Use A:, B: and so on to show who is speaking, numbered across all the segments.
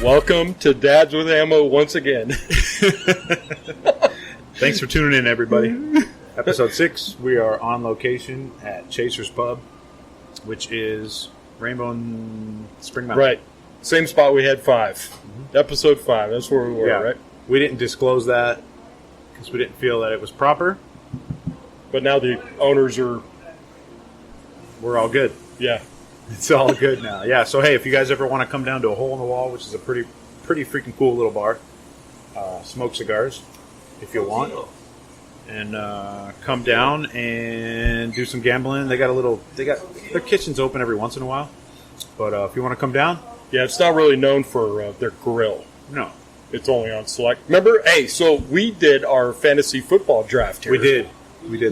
A: Welcome to Dads with Ammo once again.
B: Thanks for tuning in, everybody. Episode 6, we are on location at Chaser's Pub, which is Rainbow and Spring Mountain.
A: Right. Same spot we had 5. Mm-hmm. Episode 5, that's where we were, right?
B: We didn't disclose that because we didn't feel that it was proper.
A: But now the owners are...
B: We're all good.
A: Yeah.
B: It's all good now. Yeah, so hey, if you guys ever want to come down to a Hole in the Wall, which is a pretty freaking cool little bar, smoke cigars if you want, and come down and do some gambling. They got their kitchen's open every once in a while, but if you want to come down,
A: yeah, it's not really known for their grill.
B: No,
A: it's only on select. Remember, hey, so we did our fantasy football draft here.
B: We did,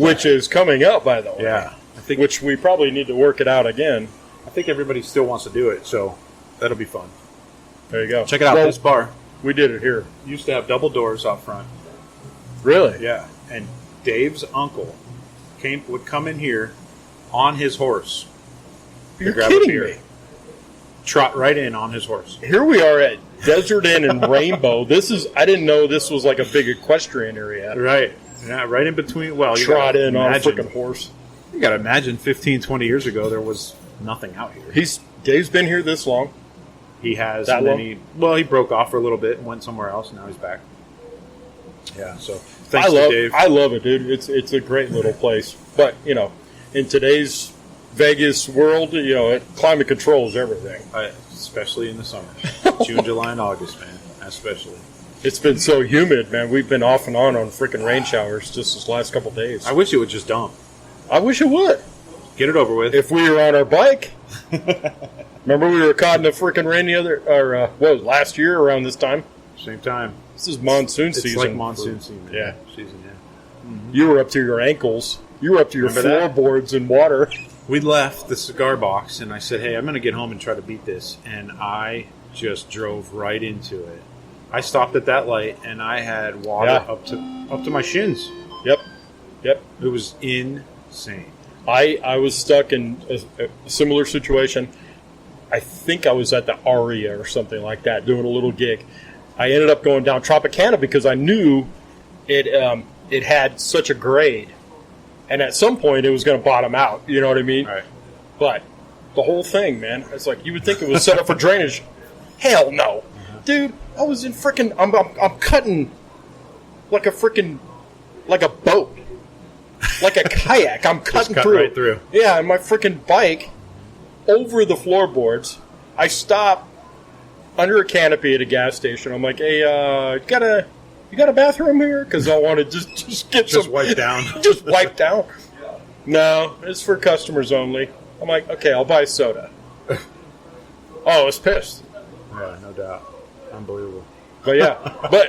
A: which is coming up, by the way.
B: Yeah,
A: which we probably need to work it out again.
B: I think everybody still wants to do it, so that'll be fun.
A: There you go.
B: Check it out, this bar.
A: We did it here.
B: Used to have double doors out front.
A: Really?
B: Yeah. And Dave's uncle would come in here on his horse.
A: You're kidding me.
B: Trot right in on his horse.
A: Here we are at Desert Inn in Rainbow. I didn't know this was like a big equestrian area.
B: Right. Yeah, right in between. Well,
A: trot in on a freaking horse.
B: You got to imagine 15, 20 years ago there was nothing out here.
A: Dave's been here this long.
B: He has.
A: That long?
B: He broke off for a little bit and went somewhere else. And now he's back. Yeah. So thanks to Dave.
A: I love it, dude. It's a great little place. But in today's Vegas world, climate control is everything.
B: Especially in the summer, June, July, and August, man. Especially.
A: It's been so humid, man. We've been off and on freaking rain showers just this last couple of days.
B: I wish it would just dump.
A: I wish it would.
B: Get it over with.
A: If we were on our bike. Remember we were caught in the freaking rain last year around this time?
B: Same time.
A: This is monsoon season.
B: It's like monsoon season.
A: Yeah.
B: Mm-hmm.
A: You were up to your ankles. You were up to your floorboards in water.
B: We left the cigar box, and I said, hey, I'm going to get home and try to beat this. And I just drove right into it. I stopped at that light, and I had water up to my shins.
A: Yep.
B: It was insane.
A: I was stuck in a similar situation. I think I was at the Aria or something like that, doing a little gig. I ended up going down Tropicana because I knew it had such a grade. And at some point, it was going to bottom out. You know what I mean?
B: Right.
A: But the whole thing, man, it's like you would think it was set up for drainage. Hell no. Dude, I was in freaking... I'm cutting like a boat. Like a kayak. I'm cutting through.
B: Right through.
A: Yeah, and my freaking bike over the floorboards. I stop under a canopy at a gas station. I'm like, hey, you got a bathroom here? Because I want to just
B: wipe down.
A: Just wipe down. No, it's for customers only. I'm like, okay, I'll buy soda. Oh, I was pissed.
B: Yeah, no doubt. Unbelievable.
A: But yeah,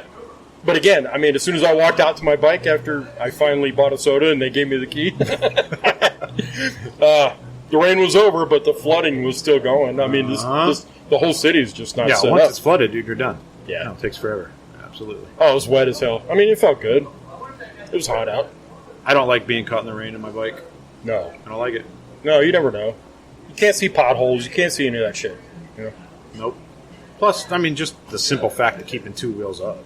A: but again, I mean, as soon as I walked out to my bike after I finally bought a soda and they gave me the key, the rain was over, but the flooding was still going. I mean, the whole city is just not set up.
B: Once it's flooded, dude, you're done.
A: Yeah.
B: No, it takes forever. Absolutely.
A: Oh, it was wet as hell. I mean, it felt good. It was hot out.
B: I don't like being caught in the rain on my bike.
A: No.
B: I don't like it.
A: No, you never know. You can't see potholes. You can't see any of that shit.
B: Nope. Plus, I mean, just the simple fact of keeping 2 wheels up.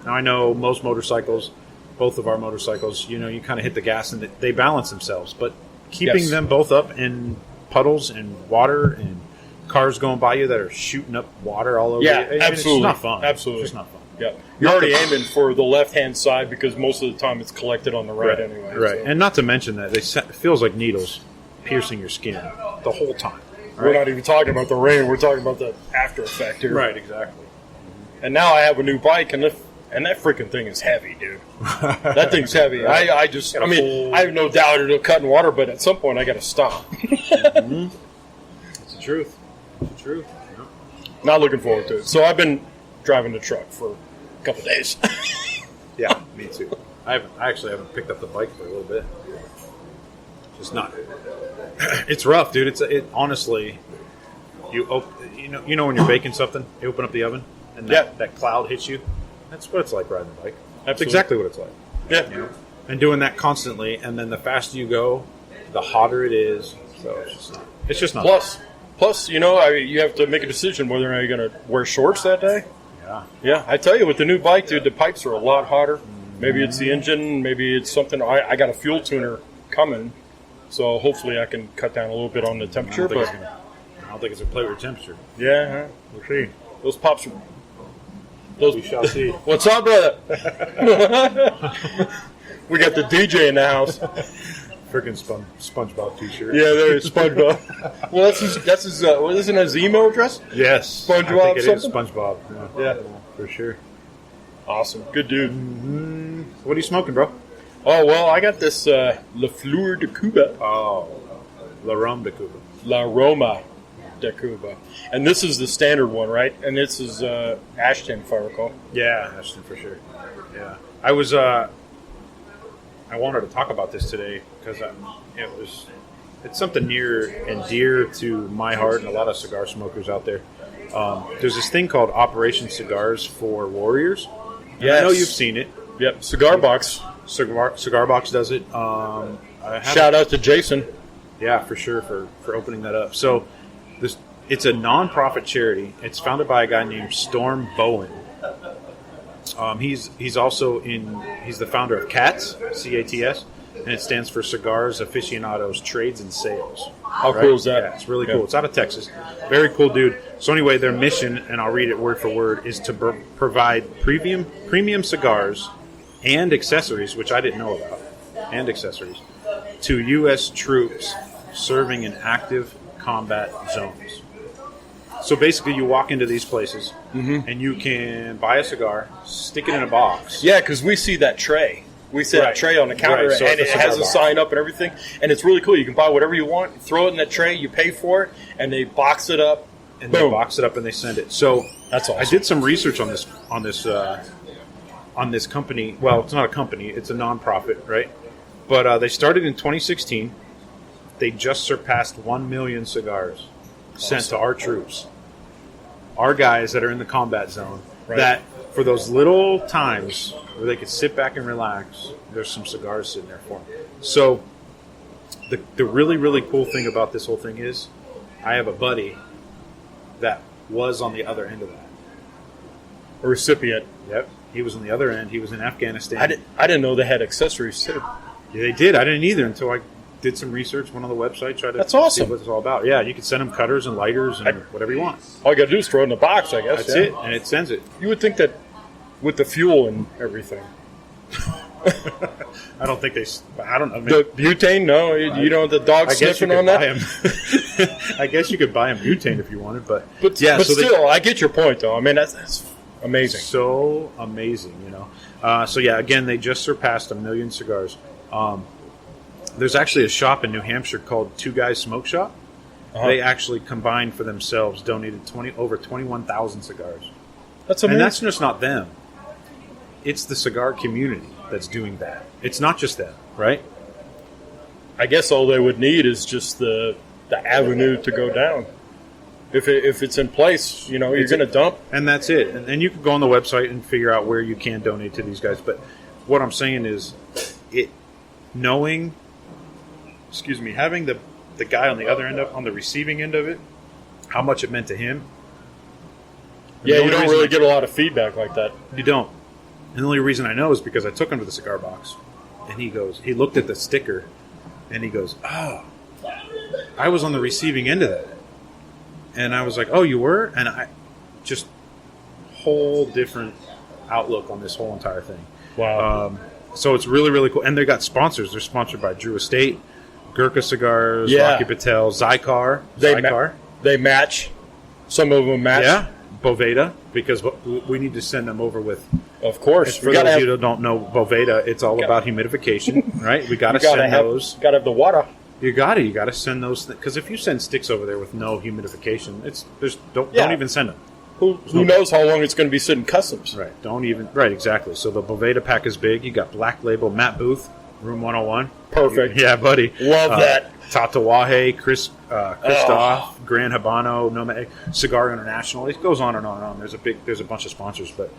B: Now, I know most motorcycles, both of our motorcycles, you kind of hit the gas and they balance themselves. But keeping them both up in puddles and water and cars going by you that are shooting up water all over you,
A: absolutely.
B: It's just not fun.
A: Absolutely.
B: It's just not fun.
A: Yeah. You're already aiming for the left-hand side because most of the time it's collected on the right anyway.
B: Right.
A: So.
B: And not to mention that it feels like needles piercing your skin the whole time.
A: Right? We're not even talking about the rain. We're talking about the after effect here.
B: Right, exactly.
A: And now I have a new bike, and that freaking thing is heavy, dude. That thing's heavy. I have no doubt it'll cut in water, but at some point I got to stop.
B: Mm-hmm. It's the truth. It's the truth. Yeah.
A: Not looking forward to it. So I've been driving the truck for a couple days.
B: Yeah, me too. I actually haven't picked up the bike for a little bit. Just not. It's rough, dude. Honestly, you know when you're baking something, you open up the oven and that cloud hits you. That's what it's like riding a bike. That's exactly what it's like.
A: Yeah.
B: And doing that constantly, and then the faster you go, the hotter it is. So it's just not.
A: Plus, you have to make a decision whether or not you're going to wear shorts that day.
B: Yeah.
A: Yeah, I tell you, with the new bike, dude, the pipes are a lot hotter. Maybe it's the engine. Maybe it's something. I got a fuel tuner coming, so hopefully I can cut down a little bit on the temperature.
B: I don't think it's a play with temperature.
A: Yeah,
B: We'll see.
A: those pops are...
B: We shall see.
A: What's up, brother? We got the DJ in the house.
B: Freaking SpongeBob T-shirt.
A: Yeah, there's SpongeBob. Well, that's his. Isn't his email address?
B: Yes.
A: SpongeBob
B: I think it is
A: something?
B: SpongeBob.
A: Yeah.
B: For sure.
A: Awesome, good dude.
B: What are you smoking, bro?
A: Oh well, I got this La Fleur de Cuba,
B: Oh, La Rome de Cuba.
A: La Roma de Cuba, and this is the standard one, right? And this is Ashton, if I recall.
B: Yeah, Ashton for sure. Yeah, I was. I wanted to talk about this today because it's something near and dear to my heart and a lot of cigar smokers out there. There's this thing called Operation Cigars for Warriors.
A: Yes.
B: I know you've seen it.
A: Yep, Cigar Box.
B: Cigar Box does it.
A: Shout out to Jason.
B: Yeah, for sure, for opening that up. So it's a non-profit charity. It's founded by a guy named Storm Bowen. He's the founder of CATS, C-A-T-S, and it stands for Cigars Aficionados Trades and Sales.
A: How cool is that?
B: Yeah, it's really cool. It's out of Texas. Very cool dude. So anyway, their mission, and I'll read it word for word, is to provide premium cigars and accessories, which I didn't know about, and accessories, to U.S. troops serving in active combat zones. So basically, you walk into these places, and you can buy a cigar, stick it in a box.
A: Yeah, because we see that tray. We see that tray on the counter,
B: Right, so
A: and it
B: it's a
A: has
B: cigar
A: a
B: box.
A: sign up and everything. And it's really cool. You can buy whatever you want, throw it in that tray, you pay for it, and they box it up.
B: And
A: Boom.
B: they box it up and they send it. So
A: That's awesome.
B: I did some research on this company. Well, it's not a company; it's a nonprofit, right? But they started in 2016. They just surpassed 1 million cigars sent to our troops, our guys that are in the combat zone.
A: Right.
B: That for those little times where they could sit back and relax, there's some cigars sitting there for them. So the really, really cool thing about this whole thing is, I have a buddy that was on the other end of that.
A: A recipient.
B: Yep. He was on the other end. He was in Afghanistan.
A: I didn't know they had accessories too.
B: Yeah, they did. I didn't either until I did some research, went on the website, tried to
A: That's
B: see
A: awesome.
B: what it's all about. Yeah, you can send them cutters and lighters and whatever you want.
A: All you got to do is throw it in the box, I guess.
B: That's it, and it sends it.
A: You would think that with the fuel and everything.
B: I don't think they. I don't know.
A: The butane? No, you don't have the dog
B: I guess you
A: sniffing
B: could
A: on
B: buy
A: that?
B: them. I guess you could buy them butane if you wanted, but
A: But
B: yeah, so
A: still, I get your point, though. I mean, that's amazing.
B: so amazing, you know. So yeah, again, they just surpassed 1 million cigars. There's actually a shop in New Hampshire called Two Guys Smoke Shop.
A: Uh-huh.
B: They actually combined for themselves, donated over 21,000 cigars.
A: That's
B: And
A: amazing.
B: that's just not them. It's the cigar community that's doing that. It's not just them, right?
A: I guess all they would need is just the avenue to go down. If it's in place, you're going to dump.
B: And that's it. And then you can go on the website and figure out where you can donate to these guys. But what I'm saying is, having the guy on the other end on the receiving end of it, how much it meant to him. And
A: Yeah,
B: the
A: you
B: only
A: don't
B: reason
A: really get a lot of feedback like that.
B: You don't. And the only reason I know is because I took him to the cigar box, and he looked at the sticker, and he goes, "Oh, I was on the receiving end of that." And I was like, "Oh, you were?" And I just whole different outlook on this whole entire thing.
A: Wow.
B: So it's really, really cool. And they got sponsors. They're sponsored by Drew Estate, Gurkha Cigars,
A: Yeah.
B: Rocky Patel, Zycar.
A: They match. Some of them match.
B: Yeah, Boveda, because we need to send them over with.
A: Of course.
B: For those of you that don't know Boveda, it's all about humidification, right? We got to send those.
A: Got to have the water.
B: You got to send those because if you send sticks over there with no humidification, don't even send them.
A: Who knows how long it's going to be sitting customs?
B: Right. Right. Exactly. So the Boveda pack is big. You got Black Label, Matt Booth, Room 101.
A: Perfect.
B: Yeah, buddy.
A: Love that.
B: Tatawahe, Christoph, Grand Habano, Nomad, Cigar International. It goes on and on and on. There's a bunch of sponsors, but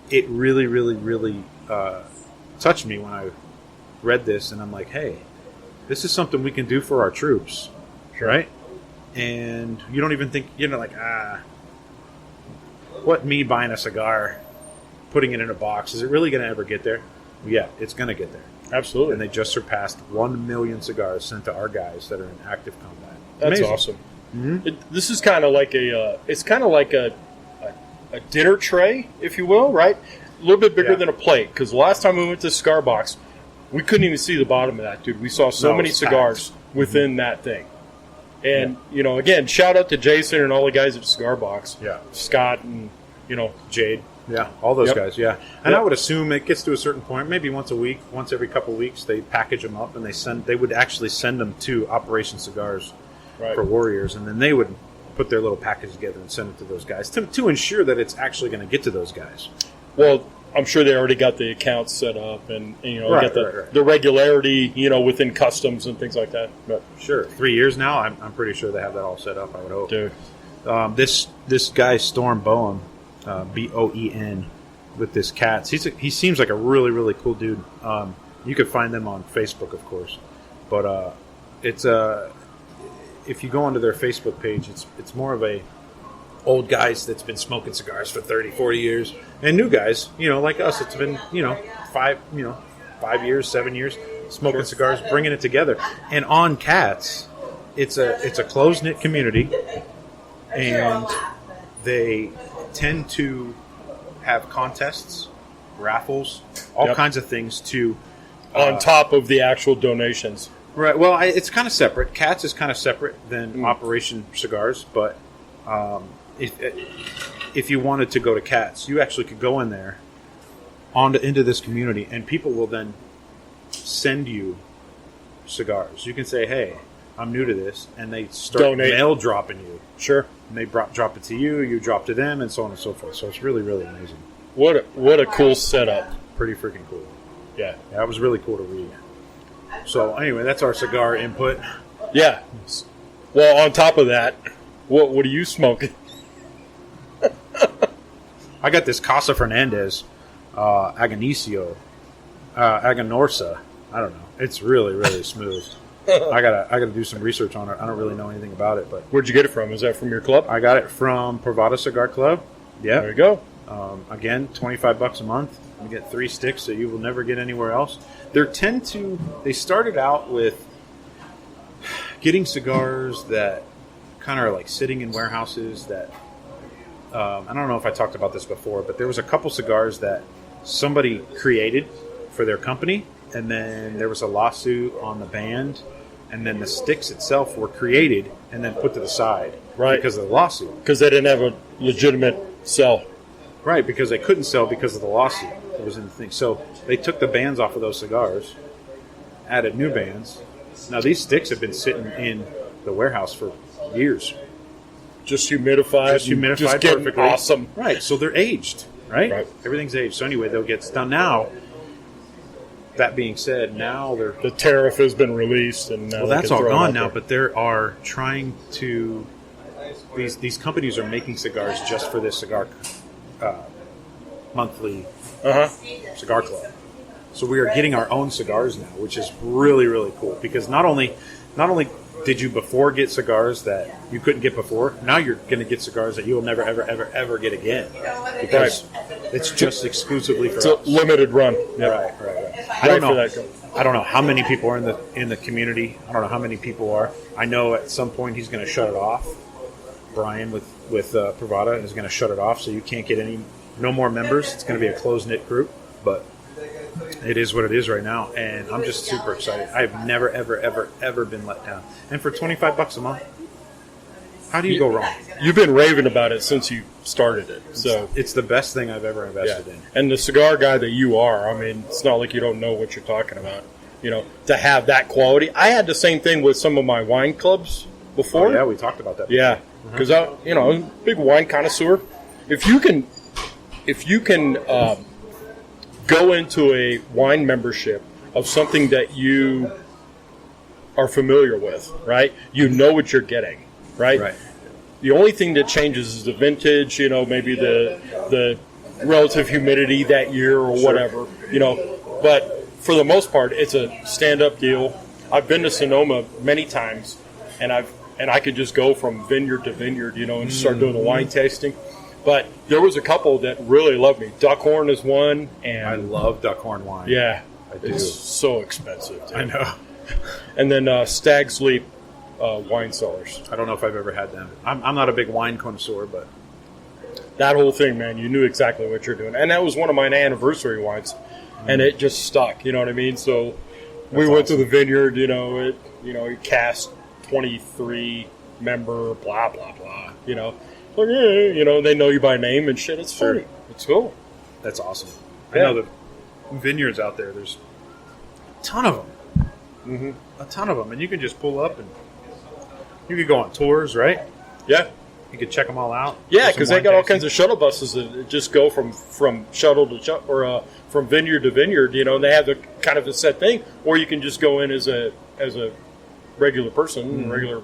B: it really, really, really touched me when I read this, and I'm like, hey, this is something we can do for our troops, right? and you don't even think, like, what, me buying a cigar, putting it in a box, is it really going to ever get there? Yeah, it's going to get there.
A: Absolutely.
B: And they just surpassed 1 million cigars sent to our guys that are in active combat.
A: That's
B: Amazing.
A: awesome. This is kind of like it's kind of like a dinner tray, if you will, right? A little bit bigger than a plate, because the last time we went to Cigar Box, we couldn't even see the bottom of that, dude. We saw so many cigars within that thing. And, again, shout out to Jason and all the guys at Cigar Box.
B: Yeah.
A: Scott and,
B: Jade. Yeah, all those guys, yeah. And I would assume it gets to a certain point, maybe once a week, once every couple of weeks, they package them up and they would actually send them to Operation Cigars for Warriors, and then they would put their little package together and send it to those guys to ensure that it's actually going to get to those guys.
A: Well, I'm sure they already got the accounts set up and get the regularity, within customs and things like that. But
B: sure, 3 years now, I'm pretty sure they have that all set up, I would hope.
A: Dude.
B: This guy, Storm Bowen, Boen, with this Cats. He seems like a really, really cool dude. You could find them on Facebook, of course, but it's if you go onto their Facebook page, it's more of a old guys that's been smoking cigars for 30, 40 years, and new guys, like us. It's been 5 years, 7 years smoking cigars, bringing it together. And on Cats, it's a close knit community, and they tend to have contests, raffles, all kinds of things to
A: on top of the actual donations.
B: Right. Well, it's kind of separate. Cats is kind of separate than Operation Cigars, but if you wanted to go to Cats, you actually could go in there into this community, and people will then send you cigars. You can say, "Hey, I'm new to this," and they start mail dropping you.
A: Sure.
B: And they drop it to you, you drop to them, and so on and so forth. So it's really, really amazing.
A: What a cool setup.
B: Pretty freaking cool.
A: Yeah.
B: That was really cool to read. So anyway, that's our cigar input.
A: Yeah. Well, on top of that, what are you smoking?
B: I got this Casa Fernandez Aganorsa. I don't know. It's really, really smooth. I gotta do some research on it. I don't really know anything about it, but
A: where'd you get it from? Is that from your club?
B: I got it from Privada Cigar Club. Yeah,
A: there you go.
B: Again, $25 a month. You get 3 sticks that you will never get anywhere else. They started out with getting cigars that kind of are like sitting in warehouses that I don't know if I talked about this before, but there was a couple cigars that somebody created for their company, and then there was a lawsuit on the band, and then the sticks itself were created and then put to the side because of the lawsuit.
A: Because they didn't have a legitimate sell.
B: Right, because they couldn't sell because of the lawsuit that was in the thing. So they took the bands off of those cigars, added new bands. Now these sticks have been sitting in the warehouse for years.
A: Just humidified. Just
B: perfectly.
A: Awesome.
B: Right, so they're aged, right? Everything's aged. So anyway, they'll get done now. That being said, now
A: the tariff has been released, and now
B: that's all gone now. But they are trying to. These companies are making cigars just for this cigar monthly cigar club. So we are getting our own cigars now, which is really, really cool. Because not only did you before get cigars that you couldn't get before, now you're going to get cigars that you will never, ever, ever, ever get again. Because it's just exclusively for us.
A: It's a limited run.
B: Yeah. Right. I don't know how many people are in the community. I don't know how many people are. I know at some point he's going to shut it off. Brian with Privada is going to shut it off, so you can't get no more members. It's going to be a close-knit group, but it is what it is right now, and I'm just super excited. I've never, ever, ever, ever been let down. And for $25 a month, how do you go wrong?
A: You've been raving about it since you started it, so
B: it's the best thing I've ever invested in.
A: And the cigar guy that you are, I mean, it's not like you don't know what you're talking about. To have that quality. I had the same thing with some of my wine clubs before.
B: Oh, yeah, we talked about that before.
A: Yeah, because I'm a big wine connoisseur. If you can go into a wine membership of something that you are familiar with, right? You know what you're getting, right?
B: Right.
A: The only thing that changes is the vintage, maybe the relative humidity that year or whatever, But for the most part, it's a stand-up deal. I've been to Sonoma many times, and I've and I could just go from vineyard to vineyard, and start doing the wine tasting. But there was a couple that really loved me. Duckhorn is one, and
B: I love Duckhorn wine.
A: yeah,
B: I do.
A: it's so expensive. Dude.
B: I know.
A: And then Stag's Leap wine cellars.
B: I don't know if I've ever had them. I'm not a big wine connoisseur, but
A: That whole thing, man, you knew exactly what you're doing. And that was one of my anniversary wines, and it just stuck, you know what I mean? So we went to the vineyard, it cast 23 member, blah, blah, blah, Like, they know you by name and shit. It's funny.
B: Sure.
A: It's cool.
B: that's awesome.
A: Yeah.
B: I know the vineyards out there, there's a ton of them. Mm-hmm. A ton of them. And you can just pull up and you could go on tours, right?
A: Yeah.
B: You could check them all out.
A: Yeah, because they got all kinds of shuttle buses that just go from shuttle to shuttle, or from vineyard to vineyard. And they have the kind of a set thing, or you can just go in as a regular person, regular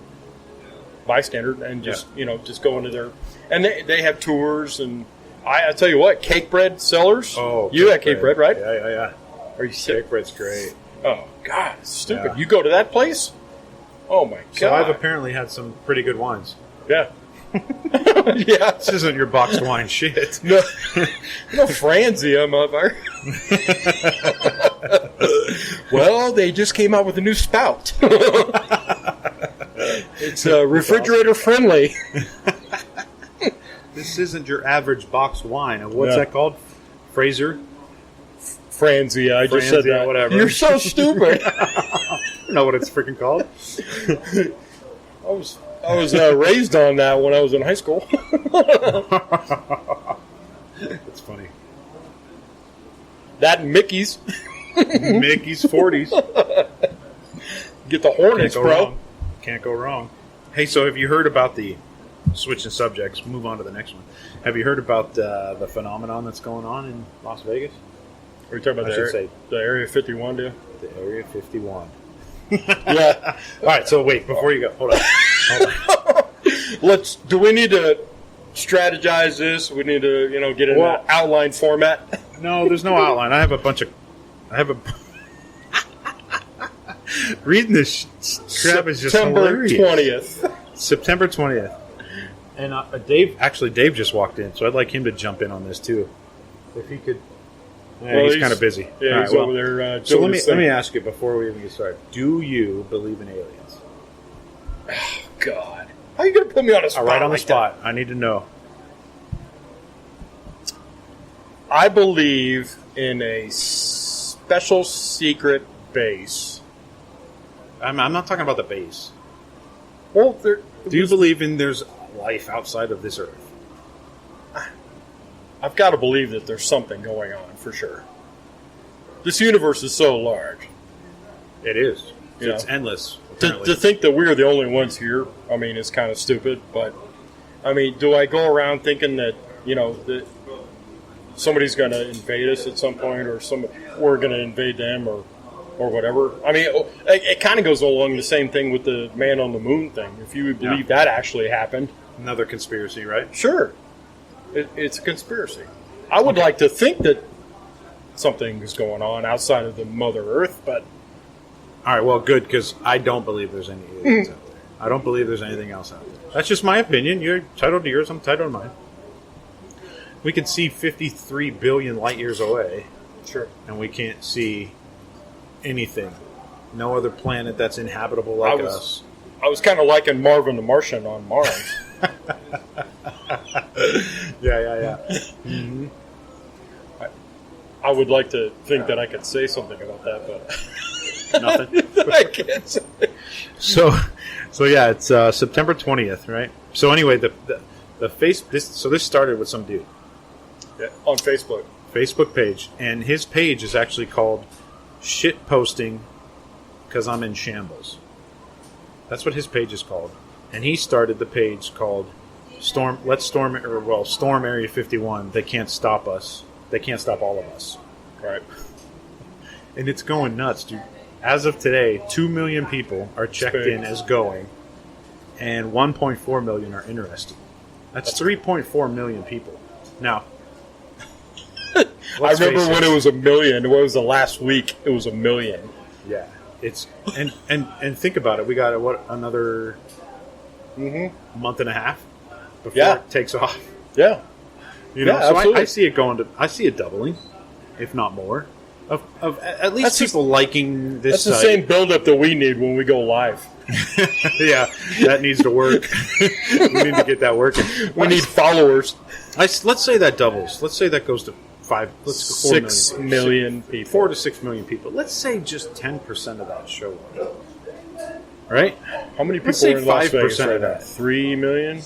A: bystander, and just just go into their. And they have tours, and I tell you what, cake bread sellers.
B: Oh,
A: you had cake bread, right?
B: Yeah.
A: Are you sick?
B: Cake bread's great.
A: Oh God, it's stupid!
B: Yeah.
A: You go to that place? Oh my God!
B: So I've apparently had some pretty good wines.
A: Yeah. Yeah.
B: This isn't your boxed wine shit.
A: No, Franzia, mother. Well, they just came out with a new spout. It's refrigerator friendly.
B: This isn't your average boxed wine. And what's that called? Fraser?
A: Franzia, I just said that.
B: Whatever.
A: You're so stupid.
B: I don't know what it's freaking called.
A: I was raised on that when I was in high school.
B: That's funny.
A: That and Mickey's.
B: Mickey's 40s.
A: Get the Hornets, bro.
B: Wrong. Can't go wrong. Hey, so have you heard about the... Switching subjects, move on to the next one. Have you heard about the phenomenon that's going on in Las Vegas?
A: Are you talking about the Area 51 deal?
B: The Area 51.
A: Yeah.
B: All right, so wait, before you go, hold on.
A: Do we need to strategize this? We need to, get in an outline format?
B: No, there's no outline. I have a reading this crap is just hilarious. September 20th. And Dave just walked in, so I'd like him to jump in on this too. If he could. Yeah, he's kind of busy.
A: Yeah, he's over there.
B: So let me ask you before we even get started. Do you believe in aliens?
A: Oh, God. How are you going to put me on a spot?
B: Right on the spot. I need to know.
A: I believe in a special secret base.
B: I'm not talking about the base.
A: Well,
B: do you believe there's life outside of this Earth?
A: I've got to believe that there's something going on, for sure. This universe is so large.
B: It is. It's endless.
A: To think that we're the only ones here, is kind of stupid. But, do I go around thinking that, that somebody's going to invade us at some point, or we're going to invade them, or whatever? It kind of goes along the same thing with the man on the moon thing. If you would believe that actually happened.
B: Another conspiracy, right?
A: Sure. It's a conspiracy. I would like to think that something is going on outside of the Mother Earth, but...
B: All right, well, good, because I don't believe there's any aliens out there. I don't believe there's anything else out there. That's just my opinion. You're entitled to yours. I'm entitled to mine. We can see 53 billion light years away.
A: Sure.
B: And we can't see anything. No other planet that's inhabitable like us.
A: I was kind of liking Marvin the Martian on Mars.
B: Yeah. Mm-hmm.
A: I would like to think that I could say something about that, but
B: nothing.
A: I can't say.
B: So yeah, it's September 20th, right? So anyway, this started with some dude.
A: Yeah, on Facebook
B: page, and his page is actually called "Shit Posting Because I'm in Shambles." That's what his page is called, and he started the page called Storm Area 51. They can't stop us. They can't stop all of us.
A: Right.
B: And it's going nuts, dude. As of today, 2 million people are checked in as going, and 1.4 million are interested. That's 3.4 million people. Now,
A: I remember when it was 1 million. What was the last week? It was 1 million.
B: Yeah. It's and think about it. We got another a month and a half before
A: Yeah.
B: it takes off.
A: Yeah.
B: You know,
A: Yeah,
B: so
A: absolutely.
B: I see it going to. I see it doubling, if not more, of at least
A: That's just-
B: people liking this.
A: That's the same buildup that we need when we go live.
B: Yeah, that needs to work. We need to get that working.
A: We need followers.
B: Let's say that doubles. Let's say that goes to 5. Let's go 4
A: 6 million people.
B: 4 to 6 million people. Let's say just 10% of that show up. Right?
A: How many people
B: Let's say
A: are in Las
B: 5%
A: Vegas right
B: of
A: now?
B: that.
A: 3 million?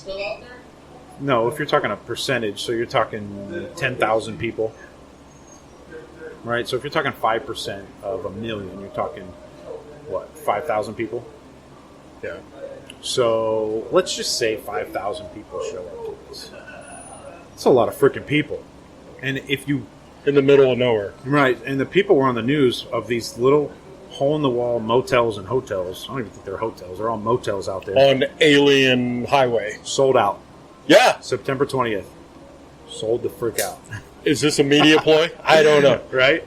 B: No, if you're talking a percentage, so you're talking 10,000 people. Right? So if you're talking 5% of a million, you're talking, what, 5,000 people?
A: Yeah.
B: So let's just say 5,000 people show up to this. That's a lot of freaking people. And if you...
A: In the middle of nowhere.
B: Right, and the people were on the news of these little hole-in-the-wall motels and hotels. I don't even think they're hotels. They're all motels out there.
A: On Alien Highway.
B: Sold out.
A: Yeah.
B: September 20th. Sold the frick out.
A: Is this a media ploy? I don't know.
B: Right?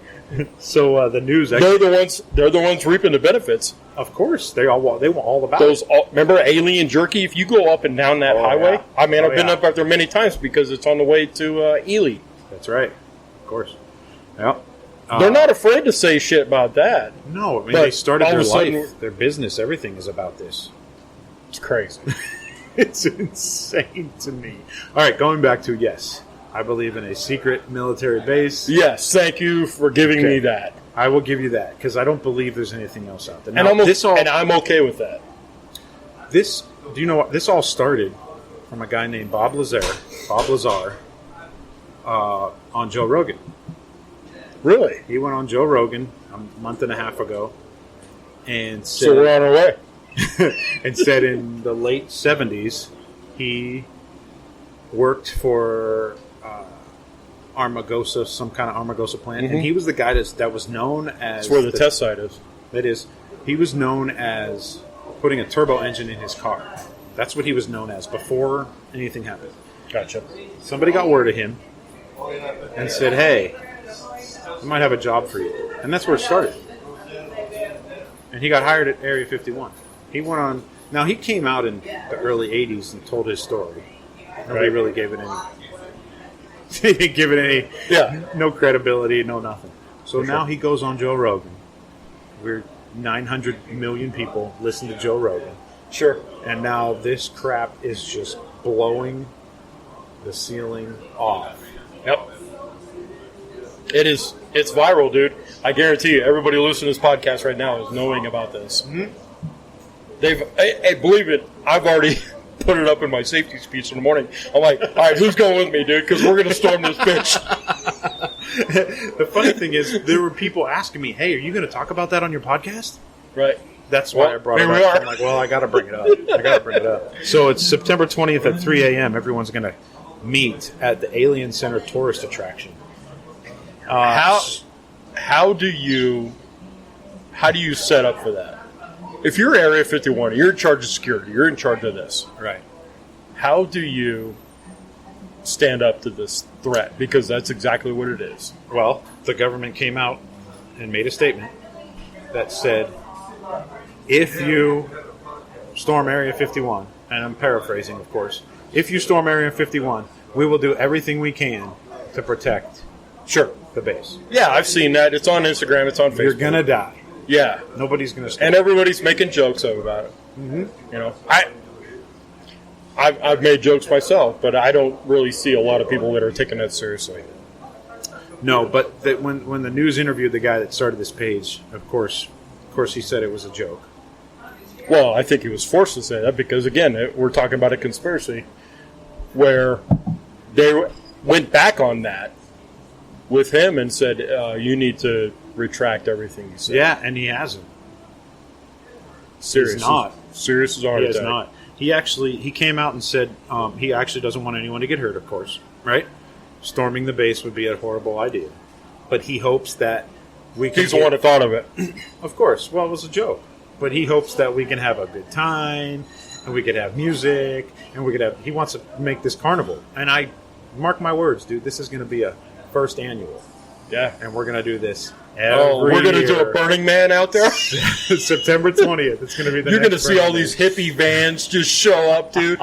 B: So the news...
A: They're the ones reaping the benefits.
B: Of course. They want all about
A: Those
B: it.
A: remember Alien Jerky? If you go up and down that highway,
B: yeah.
A: I mean,
B: Oh,
A: I've been
B: yeah.
A: up there many times because it's on the way to Ely.
B: That's right. Of course. Yeah.
A: They're not afraid to say shit about that.
B: No, I mean,
A: But
B: they started
A: all
B: their
A: of a sudden-
B: life, their business, everything is about this.
A: It's crazy.
B: It's insane to me. All right, going back to, yes, I believe in a secret military base.
A: Yes, thank you for giving
B: Okay.
A: me that.
B: I will give you that, because I don't believe there's anything else out there.
A: And
B: Now,
A: I'm okay with that.
B: Do you know what? This all started from a guy named Bob Lazar, on Joe Rogan.
A: Really?
B: He went on Joe Rogan a month and a half ago and said,
A: So we're on our way.
B: and said in the late 70s he worked for Armagosa, some kind of Armagosa plant, and he was the guy that was known as...
A: That's where the test site is.
B: That is, he was known as putting a turbo engine in his car. That's what he was known as before anything happened.
A: Gotcha.
B: Somebody got word of him and said, hey, we might have a job for you. And that's where it started. And he got hired at Area 51. He went on... Now, he came out in the early 80s and told his story. Nobody really gave it any... He didn't give it any...
A: Yeah.
B: No credibility, no nothing. So
A: For
B: now
A: sure.
B: he goes on Joe Rogan. We're 900 million people listen to Joe Rogan.
A: Sure.
B: And now this crap is just blowing the ceiling off.
A: Yep. It is. It's viral, dude. I guarantee you, everybody listening to this podcast right now is knowing about this.
B: Mm-hmm.
A: I believe it. I've already put it up in my safety speech in the morning. I'm like, all right, who's going with me, dude? Because we're going to storm this bitch.
B: The funny thing is, there were people asking me, hey, are you going to talk about that on your podcast?
A: Right.
B: That's why
A: Well,
B: I brought it
A: here
B: up.
A: we are.
B: I'm like, well, I got to bring it up. So it's September 20th at 3 a.m. Everyone's going to meet at the Alien Center tourist attraction.
A: How do you set up for that? If you're Area 51, you're in charge of security, you're in charge of this.
B: Right.
A: How do you stand up to this threat? Because that's exactly what it is.
B: Well, the government came out and made a statement that said, if you storm Area 51, and I'm paraphrasing, of course, if you storm Area 51, we will do everything we can to protect
A: Sure.
B: the base.
A: Yeah, I've seen that. It's on Instagram. It's on Facebook.
B: You're going to die.
A: Yeah.
B: Nobody's going to stop.
A: And everybody's making jokes about it. Mm-hmm. You know, I've made jokes myself, but I don't really see a lot of people that are taking that seriously.
B: No, but that when the news interviewed the guy that started this page, of course he said it was a joke.
A: Well, I think he was forced to say that because, again, we're talking about a conspiracy where they went back on that with him and said, you need to retract everything you said.
B: Yeah, and he hasn't.
A: Serious.
B: He's not.
A: Serious as a heart
B: He
A: attack.
B: is not. He came out and said he actually doesn't want anyone to get hurt, of course, right? Storming the base would be a horrible idea. But he hopes that we can...
A: He's the one that thought of it.
B: Of course. Well, it was a joke. But he hopes that we can have a good time, and we could have music, and we could have... He wants to make this carnival. And I... Mark my words, dude, this is going to be a first annual.
A: Yeah.
B: And we're going to do this
A: We're going to do a Burning Man out there?
B: September 20th. It's going to be the
A: You're going to
B: next
A: see all
B: Burning
A: these hippie vans just show up, dude.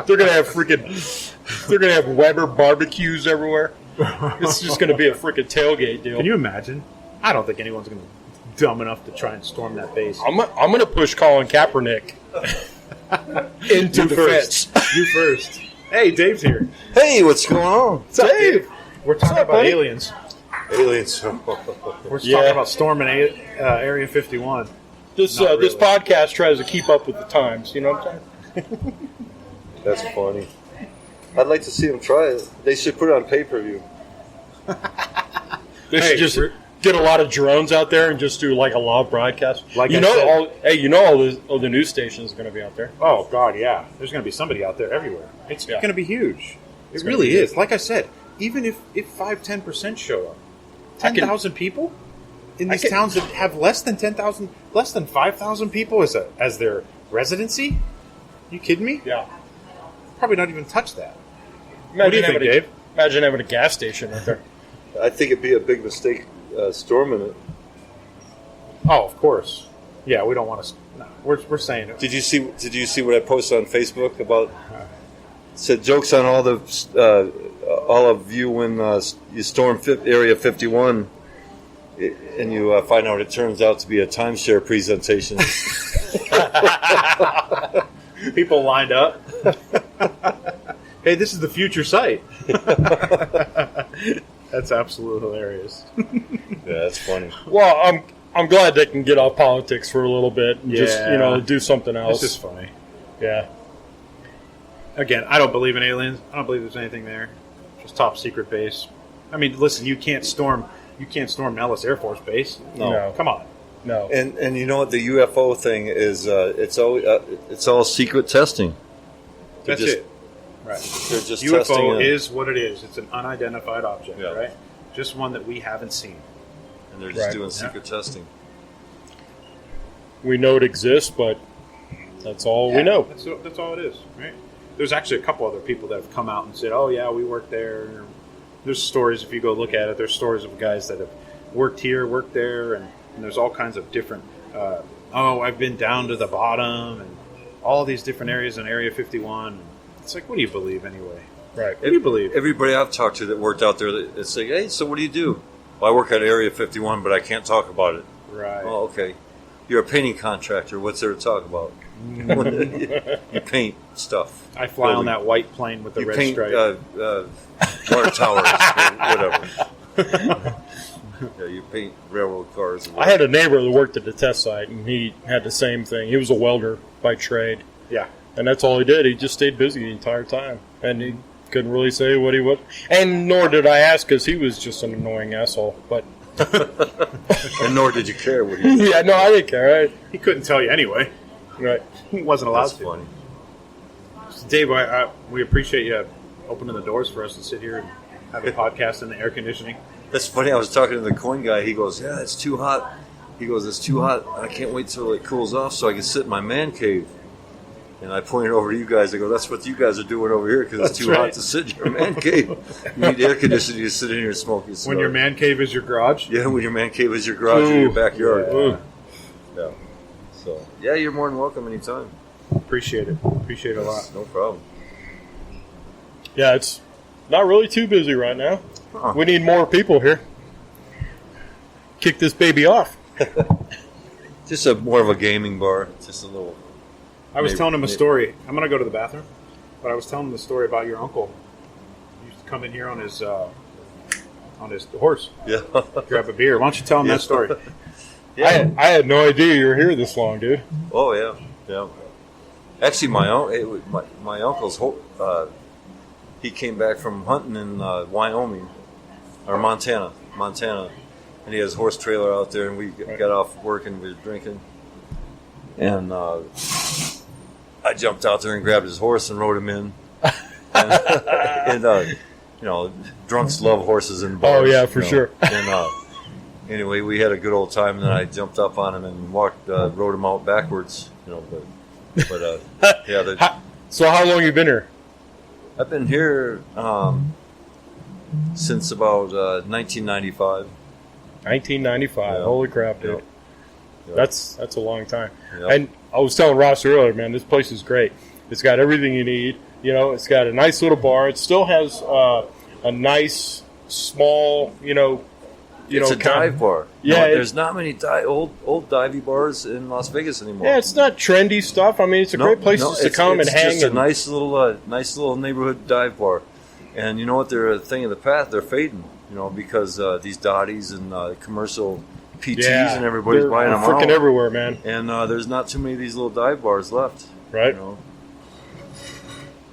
A: They're going to have Weber barbecues everywhere. It's just going to be a freaking tailgate deal.
B: Can you imagine? I don't think anyone's going to be dumb enough to try and storm that base.
A: I'm going to push Colin Kaepernick into the fence.
B: You first. Hey, Dave's here.
C: Hey, what's going on?
B: What's up,
A: Dave?
B: We're talking about
A: buddy?
B: aliens.
C: Aliens.
B: We're talking about storming Area 51.
A: This podcast tries to keep up with the times. You know what I'm saying?
C: That's funny. I'd like to see them try it. They should put it on pay-per-view.
A: They should just get a lot of drones out there and just do like a live broadcast.
B: Like
A: all the news stations are going to be out there.
B: Oh, God, yeah. There's going to be somebody out there everywhere. It's going to be huge. It really
A: be
B: is. Like I said, even if 5-10% show up, 10,000 people in these towns that have less than 5,000 people as their residency? You kidding me?
A: Yeah.
B: Probably not even touch that.
A: What
B: do you think, Dave?
A: Imagine having a gas station out there.
C: I think it'd be a big mistake storming it.
B: Oh, of course. Yeah, we don't want to. No, we're saying it.
C: Did you see what I posted on Facebook about? Said jokes on all of you when you storm Area 51, and you find out it turns out to be a timeshare presentation.
B: People lined up. Hey, this is the future site. That's absolutely hilarious.
C: Yeah, that's funny.
A: Well, I'm glad they can get off politics for a little bit and just do something else.
B: This is funny.
A: Yeah.
B: Again, I don't believe in aliens. I don't believe there's anything there. Just top secret base. I mean, listen, you can't storm Nellis Air Force Base.
A: No.
B: Come on.
A: No.
C: And you know what the UFO thing is? It's all secret testing.
B: That's it. Right.
C: They're just testing
B: UFO is what it is. It's an unidentified object, right? Just one that we haven't seen.
C: And they're just doing secret testing.
A: We know it exists, but that's all we know.
B: That's all it is, right? There's actually a couple other people that have come out and said, "Oh yeah, we worked there." There's stories, if you go look at it, there's stories of guys that have worked here, worked there, and there's all kinds of different. I've been down to the bottom, and all these different areas in Area 51. It's like, what do you believe anyway?
A: Right.
B: What do you believe?
C: Everybody I've talked to that worked out there, it's like, hey, so what do you do? Well, I work at Area 51, but I can't talk about it.
B: Right.
C: Oh, okay. You're a painting contractor. What's there to talk about? You paint stuff.
B: I fly on that white plane with the red stripe.
C: Water towers, or whatever. Yeah, you paint railroad cars.
A: I had a neighbor that worked at the test site, and he had the same thing. He was a welder by trade.
B: Yeah.
A: And that's all he did. He just stayed busy the entire time. And he couldn't really say what he was. And nor did I ask, because he was just an annoying asshole. But
C: and nor did you care what he did.
A: Yeah, no, I didn't care.
B: He couldn't tell you anyway.
A: Right.
B: He wasn't allowed
C: That's
B: to.
C: funny.
B: So Dave, we appreciate you opening the doors for us to sit here and have a podcast in the air conditioning.
C: That's funny. I was talking to the coin guy. He goes, yeah, it's too hot. He goes, it's too hot. I can't wait till it cools off so I can sit in my man cave. And I pointed over to you guys. I go, that's what you guys are doing over here because it's too hot to sit in your man cave. You need air conditioning to sit in here and smoke your cigar.
B: When your man cave is your garage?
C: Yeah, when your man cave is your garage or your backyard. Yeah. So, yeah, you're more than welcome anytime.
B: Appreciate it. Appreciate it a lot.
C: No problem.
A: Yeah, it's not really too busy right now. We need more people here. Kick this baby off.
C: Just more of a gaming bar. Just a little.
B: I was telling him a story. I'm going to go to the bathroom, but I was telling him the story about your uncle. He used to come in here on his horse.
C: Yeah.
B: Grab a beer. Why don't you tell him that story?
A: Yeah. I had no idea you were here this long, dude.
C: Oh yeah. Actually, my uncle's he came back from hunting in Wyoming or Montana, and he has a horse trailer out there. And we got off work and we were drinking, and I jumped out there and grabbed his horse and rode him in. And drunks love horses in bars.
A: Oh yeah, for sure.
C: And anyway, we had a good old time, and then I jumped up on him and rode him out backwards. But yeah.
A: So how long you been here?
C: I've been here since about 1995.
A: 1995.
C: Yeah.
A: Holy crap, dude.
C: Yep. Yep.
A: That's a long time.
C: Yep.
A: And I was telling Ross earlier, man, this place is great. It's got everything you need. You know, it's got a nice little bar. It still has a nice, small,
C: It's a dive bar.
A: Yeah,
C: there's not many old divey bars in Las Vegas anymore.
A: Yeah, it's not trendy stuff. I mean, it's a great place just to come and hang.
C: It's just a nice little neighborhood dive bar. And you know what? They're a thing of the past. They're fading. Because these Dotties and commercial PTs and everybody's buying them
A: freaking
C: out.
A: everywhere, man.
C: And there's not too many of these little dive bars left.
A: Right.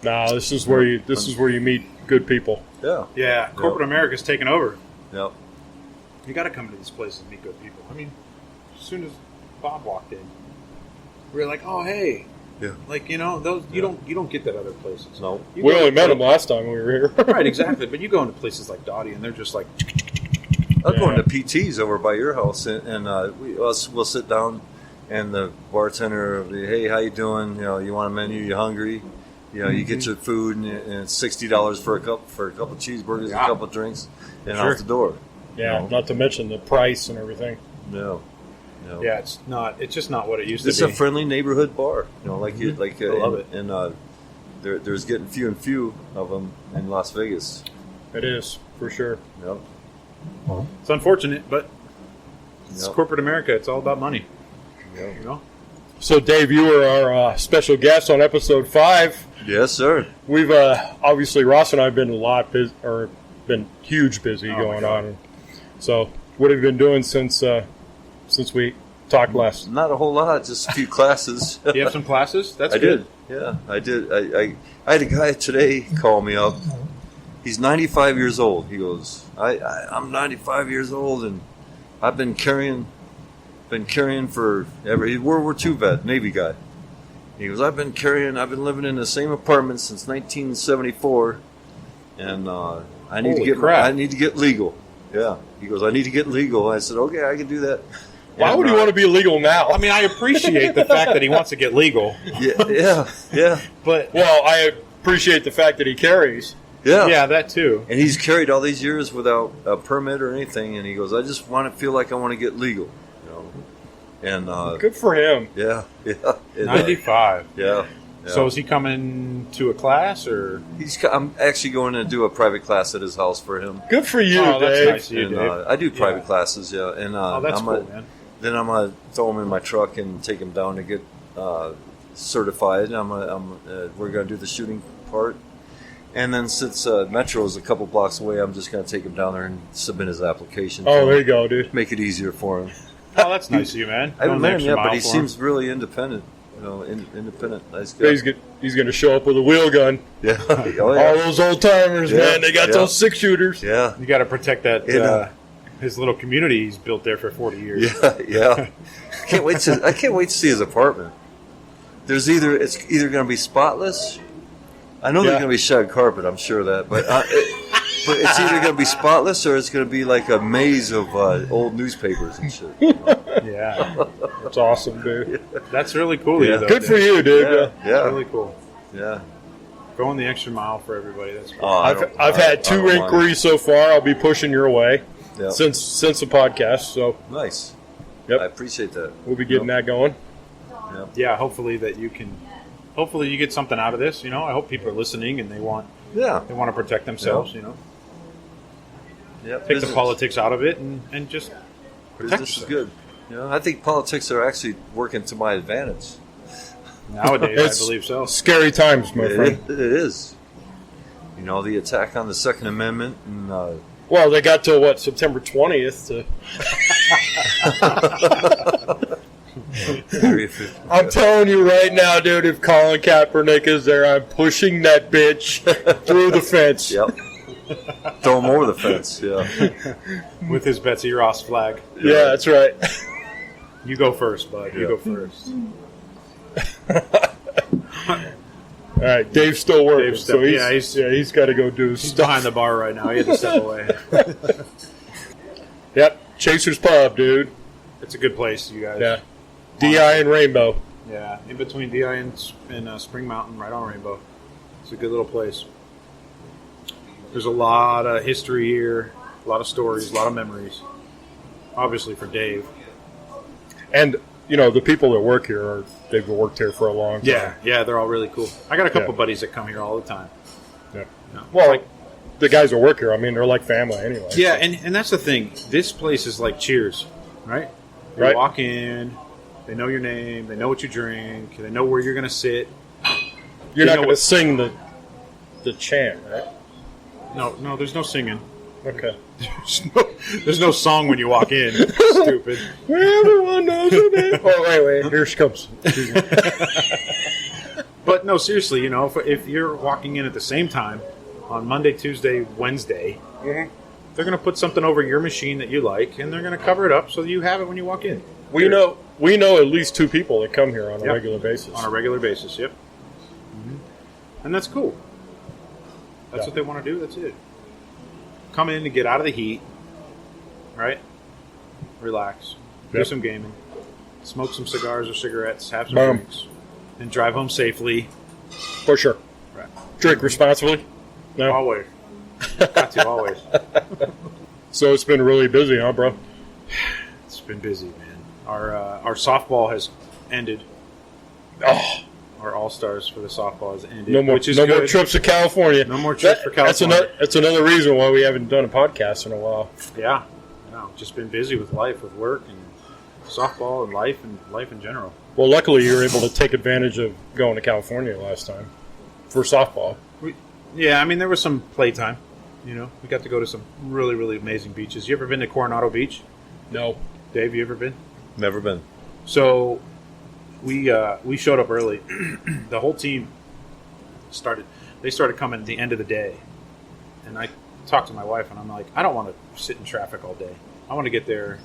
A: No, this is where you meet good people.
C: Yeah.
B: Yeah. Corporate America's taken over.
C: Yep.
B: You got to come to these places and meet good people. I mean, as soon as Bob walked in, we were like, "Oh, hey."
C: Yeah.
B: Like, those you don't get that other places.
C: No.
A: We only met him last time we were here.
B: Right, exactly. But you go into places like Dottie, and they're just like.
C: I'm going to PTs over by your house, and we'll sit down, and the bartender will be, "Hey, how you doing? You want a menu? You hungry? You get your food, and it's $60 for a couple of cheeseburgers, a couple of drinks, and out the door."
A: Yeah, not to mention the price and everything.
C: No.
B: Yeah, it's just not what it used to be.
C: It's a friendly neighborhood bar, I love it. And there's getting few and few of them in Las Vegas.
A: It is for sure.
C: Yep.
B: It's unfortunate, but it's corporate America. It's all about money.
C: Yep.
A: So, Dave, you were our special guest on episode 5.
C: Yes, sir.
A: We've obviously Ross and I have been been huge busy going on. So, what have you been doing since we talked last?
C: Not a whole lot, just a few classes.
B: Do you have some classes? That's
C: I
B: good.
C: did. Yeah, I did. I had a guy today call me up. He's 95 years old. He goes, I'm 95 years old, and I've been carrying forever. He's World War II vet, Navy guy. He goes, I've been living in the same apartment since 1974, and I need to get legal. Yeah. He goes, I need to get legal. I said, okay, I can do that.
A: Why would he want to be legal now?
B: I mean, I appreciate the fact that he wants to get legal.
C: Yeah.
B: But
A: I appreciate the fact that he carries.
B: Yeah, that too.
C: And he's carried all these years without a permit or anything, and he goes, I just want to feel like I want to get legal. And
A: good for him.
C: Yeah.
B: 95.
C: Yeah.
B: So is he coming to a class, or
C: I'm actually going to do a private class at his house for him.
A: Good for you,
B: Dave. That's nice of you,
C: and,
B: Dave.
C: I do private classes, yeah. And
B: that's cool, man.
C: Then I'm gonna throw him in my truck and take him down to get certified. We're gonna do the shooting part, and then since Metro is a couple blocks away, I'm just gonna take him down there and submit his application.
A: Oh, there you go, dude.
C: Make it easier for him.
B: Oh, that's nice of you, man.
C: I haven't met him yet, but he
B: for
C: seems really independent. Independent. Nice guy.
A: He's going to show up with a wheel gun.
C: Yeah. Oh, yeah.
A: All those old timers, man. They got those 6-shooters.
C: Yeah.
B: You got to protect that his little community he's built there for 40 years.
C: Yeah. I can't wait to see his apartment. It's either going to be spotless. I know there's going to be shag carpet. I'm sure of that, but it's either going to be spotless or it's going to be like a maze of old newspapers and shit.
B: Yeah.
A: That's awesome, dude.
B: That's really cool.
C: Yeah.
A: Good for you, dude.
C: Yeah.
B: Really cool.
C: Yeah.
B: Going the extra mile for everybody. That's cool.
A: I've had 2 inquiries so far. I'll be pushing your way since the podcast. So
C: nice.
A: Yep.
C: I appreciate that.
A: We'll be getting that going.
C: Yep.
B: Yeah. Hopefully you get something out of this. I hope people are listening and they want to protect themselves.
C: Yep.
B: Take the politics out of it and just protect
C: business
B: yourself.
C: is good. I think politics are actually working to my advantage.
B: Nowadays, I believe so.
A: Scary times, my friend.
C: It is. The attack on the Second Amendment and.
A: Well, they got till September 20th to. I'm telling you right now, dude. If Colin Kaepernick is there, I'm pushing that bitch through the fence.
C: Yep. Throw him over the fence. Yeah.
B: With his Betsy Ross flag.
A: Yeah, that's right.
B: You go first, bud. You go first.
A: All right, Dave's still working, so he's got to go do
B: He's
A: stuff.
B: behind the bar right now. He had to step away.
A: Yep, Chaser's Pub, dude.
B: It's a good place, you guys.
A: Yeah, DI and Rainbow.
B: Yeah, in between DI and Spring Mountain, right on Rainbow. It's a good little place. There's a lot of history here, a lot of stories, a lot of memories. obviously for Dave.
A: And, the people that work here, they've worked here for a long time.
B: Yeah, they're all really cool. I got a couple buddies that come here all the time.
A: Yeah.
B: No.
A: Well, the guys that work here, they're like family anyway.
B: Yeah, and that's the thing. This place is like Cheers, right? You
A: Right.
B: walk in, they know your name, they know what you drink, they know where you're going to sit.
A: You're not going to sing the chant, right?
B: No, there's no singing.
A: Okay.
B: There's no song when you walk in. Stupid.
A: Everyone knows it. Oh, wait. Here she comes.
B: But no, seriously, if you're walking in at the same time on Monday, Tuesday, Wednesday, they're going to put something over your machine that you like, and they're going to cover it up so you have it when you walk in.
A: We know at least 2 people that come here on a regular basis.
B: On a regular basis, yep. And that's cool. That's what they want to do. That's it. Come in to get out of the heat, right? Relax. Do some gaming. Smoke some cigars or cigarettes. Have some drinks. And drive home safely.
A: For sure.
B: Right.
A: Drink responsibly. No?
B: Always. Got to, always.
A: So it's been really busy, huh, bro?
B: It's been busy, man. Our softball has ended.
A: Oh.
B: Our All-Stars for the softball has ended.
A: No more trips to California.
B: No more trips for California.
A: That's another reason why we haven't done a podcast in a while.
B: Yeah. No, just been busy with life, with work and softball and life in general.
A: Well, luckily you were able to take advantage of going to California last time for softball.
B: There was some playtime. We got to go to some really, really amazing beaches. You ever been to Coronado Beach?
A: No.
B: Dave, you ever been?
C: Never been.
B: So we showed up early. The whole team started coming at the end of the day. And I talked to my wife, and I'm like, I don't want to sit in traffic all day. I want to get there.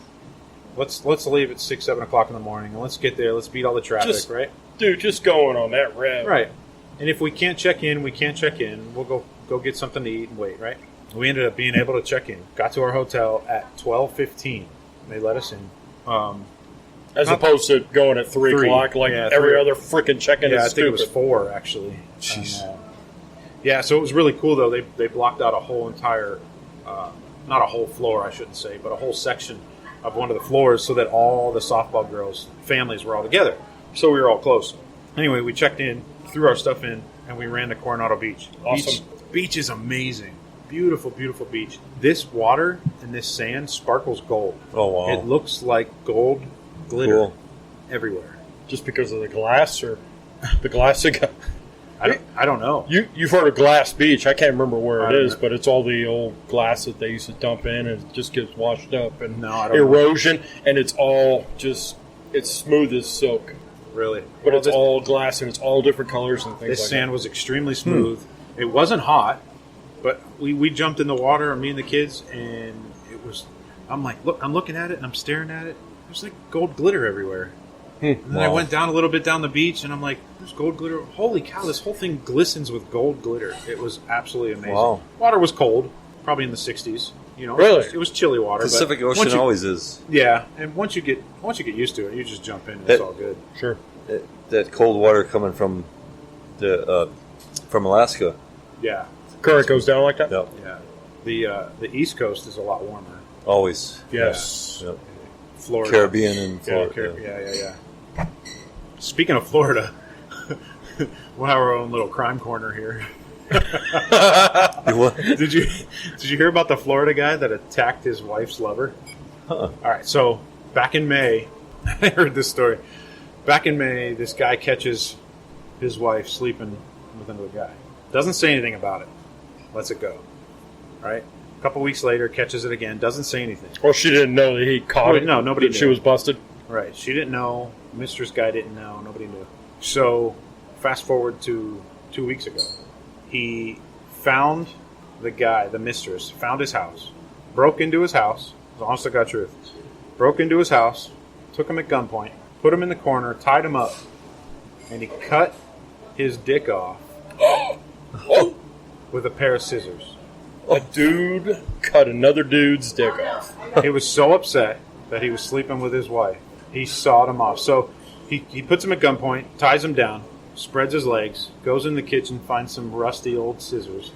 B: Let's leave at 6, 7 o'clock in the morning, and let's get there. Let's beat all the traffic, right?
A: Dude, just going on that rev.
B: Right. And if we can't check in, we can't check in. We'll go get something to eat and wait, right? We ended up being able to check in. Got to our hotel at 12:15. They let us in.
A: As opposed to going at 3 o'clock like every other freaking check-in is
B: I think
A: stupid.
B: it was 4, actually.
C: Jeez.
B: So it was really cool, though. They blocked out a whole entire, not a whole floor, I shouldn't say, but a whole section of one of the floors so that all the softball girls' families were all together. So we were all close. Anyway, we checked in, threw our stuff in, and we ran to Coronado Beach.
A: Awesome.
B: Beach is amazing. Beautiful, beautiful beach. This water and this sand sparkles gold.
C: Oh, wow.
B: It looks like gold glitter everywhere.
A: Just because of the glass or the glass?
B: I don't know.
A: You've heard of Glass Beach. I can't remember where it is, but it's all the old glass that they used to dump in, and it just gets washed up and erosion, and it's all just, it's smooth as silk.
B: Really?
A: But it's all glass, and it's all different colors and things like that.
B: This sand was extremely smooth. It wasn't hot, but we jumped in the water, me and the kids, and it was, I'm like, look, I'm looking at it, and I'm staring at it. There's like gold glitter everywhere. And then I went down a little bit down the beach, and I'm like, there's gold glitter. Holy cow, this whole thing glistens with gold glitter. It was absolutely amazing. Wow. Water was cold, probably in the 60s.
A: Really?
B: It was chilly water.
C: Pacific Ocean always is.
B: Yeah, and once you get used to it, you just jump in, and it's all good.
A: Sure.
C: That cold water coming from Alaska.
B: Yeah.
A: Current goes down like that?
C: Yep.
B: Yeah. The East Coast is a lot warmer.
C: Always.
A: Yes.
C: Yeah. Yep.
B: Florida.
C: Caribbean and Florida.
B: Yeah. Speaking of Florida, we'll have our own little crime corner here.
C: What?
B: Did you hear about the Florida guy that attacked his wife's lover? All right, so back in May, I heard this story. Back in May, this guy catches his wife sleeping with another guy. Doesn't say anything about it. Lets it go. Right? A couple weeks later, catches it again. Doesn't say anything.
A: Well, she didn't know that he caught it.
B: No, nobody knew.
A: She was busted.
B: Right. She didn't know. Mistress guy didn't know. Nobody knew. So, fast forward to 2 weeks ago. He found the guy, the mistress, found his house, broke into his house, honest to God truth, broke into his house, took him at gunpoint, put him in the corner, tied him up, and he cut his dick off with a pair of scissors.
A: A dude cut another dude's dick off.
B: He was so upset that he was sleeping with his wife. He sawed him off. So he puts him at gunpoint, ties him down, spreads his legs, goes in the kitchen, finds some rusty old scissors,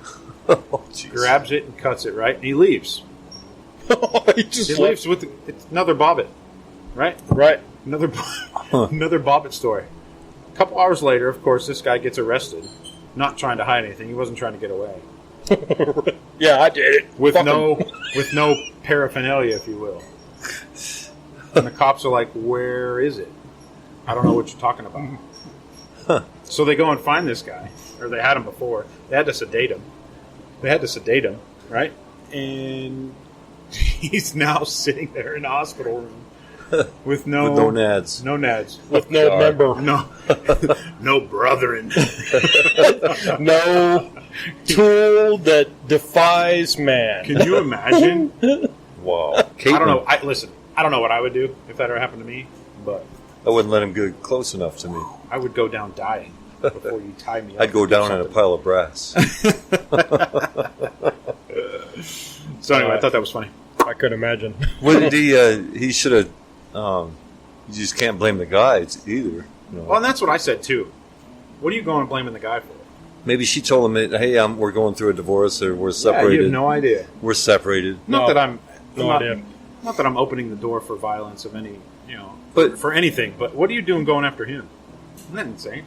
B: grabs it and cuts it, right? And he leaves.
A: He just
B: He leaves with it's another Bobbit, right?
A: Right.
B: Another another Bobbit story. A couple hours later, of course, this guy gets arrested. Not trying to hide anything. He wasn't trying to get away.
A: Yeah, I did it.
B: With
A: Fuck
B: no
A: him.
B: with no paraphernalia, if you will. And the cops are like, "Where is it? I don't know what you're talking about." So they go and find this guy, or they had him before. They had to sedate him. Right? And he's now sitting there in a hospital room with no
C: nads.
B: No nads.
A: With no
C: God.
A: member.
B: No, no brethren.
A: No tool that defies man.
B: Can you imagine?
C: Wow.
B: I
C: Caitlin,
B: don't know. Listen, I don't know what I would do if that ever happened to me, but
C: I wouldn't let him get close enough to me.
B: I would go down dying before you tie me up.
C: I'd go
B: or do
C: down in a
B: something.
C: pile of brass.
B: So anyway, I thought that was funny.
A: I could imagine.
C: What did he should have. You just can't blame the guys either. You know.
B: Well, and that's what I said too. What are you going and blaming the guy for?
C: Maybe she told him, "Hey, we're going through a divorce, or we're
B: Yeah,
C: separated.
B: you have no idea.
C: We're separated."
B: Not
A: No.
B: that I'm
A: No
B: not,
A: idea.
B: not that I'm opening the door for violence of any,
C: But-
B: for anything. But what are you doing going after him? Isn't that insane?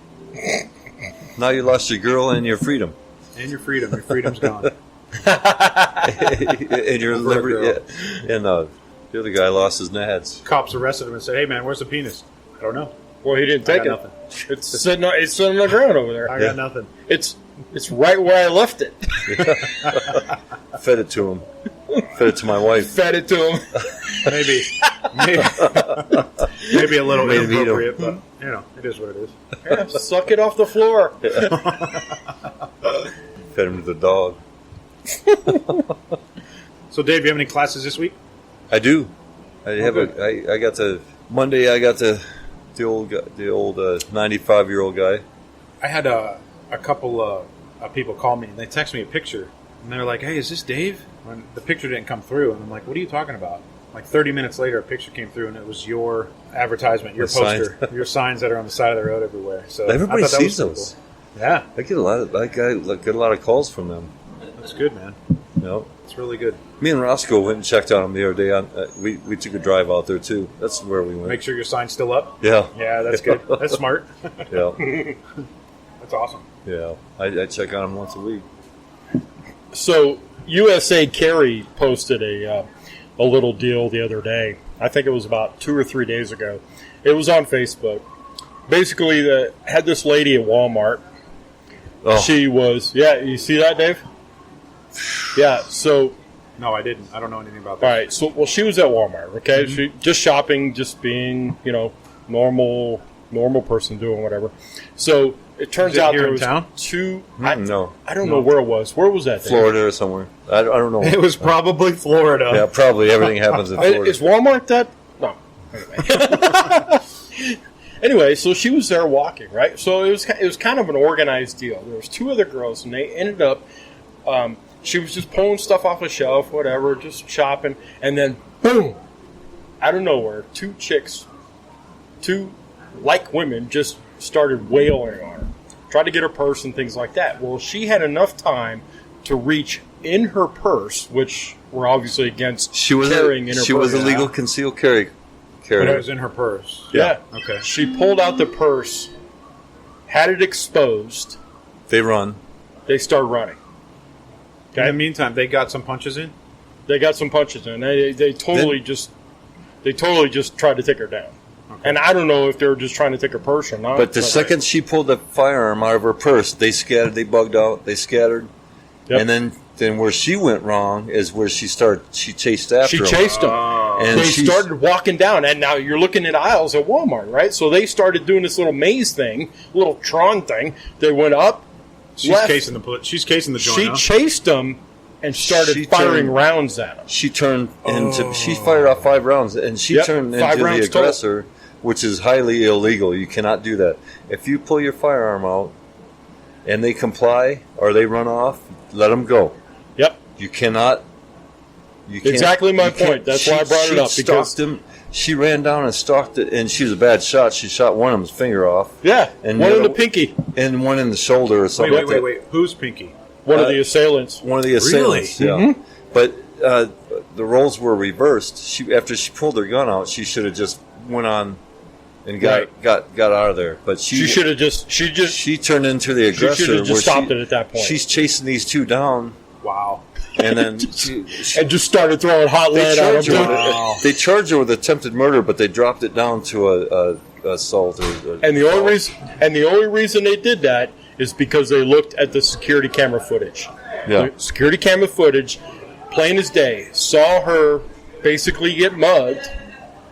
C: Now you lost your girl and your freedom,
B: And your freedom. Your freedom's gone.
C: and your
B: Over a
C: liberty.
B: girl.
C: Yeah. And the other guy lost his nads.
B: Cops arrested him and said, "Hey man, where's the penis?" I don't know.
A: Well, he didn't
B: I
A: take it.
B: got nothing.
A: It's sitting on the ground over there.
B: I
C: Yeah.
B: got nothing.
A: It's right where I left it.
C: Fed it to him. Fed it to my wife.
A: Fed it to him.
B: Maybe a little
C: Made him eat 'em.
B: inappropriate, but it is what it is.
A: Yeah, suck it off the floor.
C: Fed him to the dog.
B: So, Dave, you have any classes this week?
C: I do. I have
B: good.
C: I got to Monday. I got to the old 95-year-old guy.
B: I had a couple of people call me and they text me a picture and they're like, "Hey, is this Dave?" When the picture didn't come through, and I'm like, "What are you talking about?" Like 30 minutes later, a picture came through and it was your advertisement, your
C: The signs.
B: poster, your signs that are on the side of the road everywhere. So
C: Everybody
B: I thought that was
C: sees
B: pretty
C: those.
B: cool. Yeah,
C: I get a lot of get a lot of calls from them.
B: that's good, man.
C: You know,
B: It's really good.
C: me and Roscoe went and checked on him the other day. We took a drive out there too. That's where we went.
B: Make sure your sign's still up.
C: Yeah,
B: Yeah, that's good. That's smart.
C: yeah,
B: That's awesome.
C: yeah. I check on him once a week.
A: So USA Carry posted a little deal the other day. I think it was about 2 or 3 days ago. It was on Facebook. Basically, had this lady at Walmart.
C: Oh,
A: She was, you see that, Dave? Yeah, so,
B: No, I didn't. I don't know anything about
A: all
B: that.
A: right, so, well, she was at Walmart, okay? She just shopping, just being, normal person doing whatever. So, it turns
B: Is it
A: out
B: here
A: there
B: in
A: was
B: town?
A: two,
C: no,
A: I don't know where it was. Where was that, Dave?
C: Florida or somewhere. I don't know.
B: It was probably Florida.
C: Yeah, probably everything happens in Florida.
A: Is Walmart that? No. Anyway, so she was there walking, right? So it was kind of an organized deal. There was 2 other girls, and they ended up. She was just pulling stuff off a shelf, whatever, just shopping, and then boom, out of nowhere, 2 chicks, 2 like women, just started wailing on her, tried to get her purse and things like that. Well, she had enough time to reach in her purse, which we're obviously against
C: She was
A: carrying in her
C: she
A: purse.
C: was a legal concealed carry.
B: But it was in her purse.
A: Yeah.
B: Okay.
A: She pulled out the purse, had it exposed.
C: They run.
A: They start running.
B: In the meantime, they got some punches in.
A: They got some punches in. They totally just tried to take her down.
B: Okay.
A: And I don't know if they were just trying to take her purse or not.
C: But the second she pulled the firearm out of her purse, they scattered. They bugged out. They scattered.
A: Yep.
C: And then where she went wrong is where she chased after
A: she
C: them.
A: chased them.
C: And
A: They
C: she's-
A: started walking down, and now you're looking at aisles at Walmart, right? So they started doing this little maze thing, little Tron thing. They went up.
B: She's
A: left.
B: casing the joint.
A: She
B: huh?
A: chased them and started
C: She
A: firing
C: turned-
A: rounds at them.
C: She turned into. She fired off 5 rounds, and she
A: Yep,
C: turned
A: 5
C: into the
A: rounds total.
C: aggressor, which is highly illegal. You cannot do that. If you pull your firearm out, and they comply or they run off, let them go.
A: Yep.
C: You cannot. You can't,
A: Exactly my
C: you can't-
A: point. That's why I brought it up,
C: She
A: because-
C: stalked him. She ran down and stalked it, and she was a bad shot. She shot one of him's finger off,
A: Yeah.
C: And
A: one
C: the
A: in the
C: other-
A: pinky.
C: and one in the shoulder or something.
B: Wait. Who's Pinky?
A: One of the assailants.
C: One of the assailants. Yeah. But the roles were reversed. After she pulled her gun out, she should have just went on and got out of there. But she turned into the aggressor.
A: She should have just stopped it at that point.
C: She's chasing these two down.
B: Wow.
C: And then
A: and just started throwing hot lead at them.
C: Wow. They charged her with attempted murder, but they dropped it down to a assault.
A: And the only reason they did that is because they looked at the security camera footage.
C: Yeah.
A: The security camera footage, plain as day, saw her basically get mugged.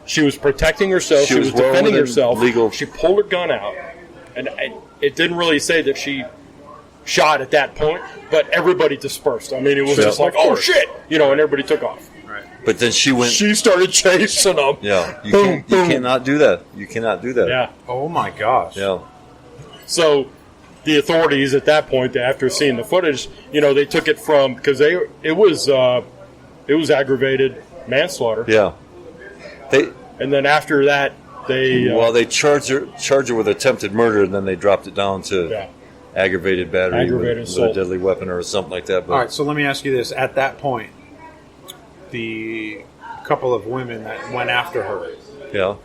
A: She was protecting herself. She was defending herself. She pulled her gun out, and it didn't really say that she shot at that point, but everybody dispersed. I mean, it was just like, oh shit, and everybody took off.
B: Right.
C: But then she
A: started chasing them.
C: Yeah, you cannot do that. You cannot do that.
A: Yeah.
B: Oh my gosh.
C: Yeah.
A: So the authorities at that point, after seeing the footage, they took it from because it was aggravated manslaughter.
C: Yeah.
A: And then after that, they
C: charged her with attempted murder, and then they dropped it down to aggravated battery with a deadly weapon or something like that. But,
B: all right, so let me ask you this: at that point, the couple of women that went after her,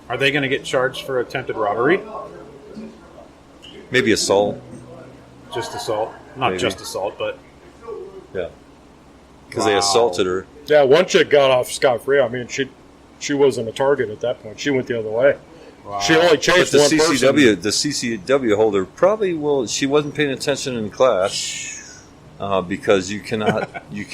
B: are they going to get charged for attempted robbery?
C: Maybe assault.
B: Just assault, not just assault, but
C: because they assaulted her.
A: Yeah, one chick got off scot-free. I mean, she wasn't a target at that point. She went the other way. Wow. She only chased one person.
C: The CCW holder probably will. She wasn't paying attention in class because you cannot.
A: Yeah,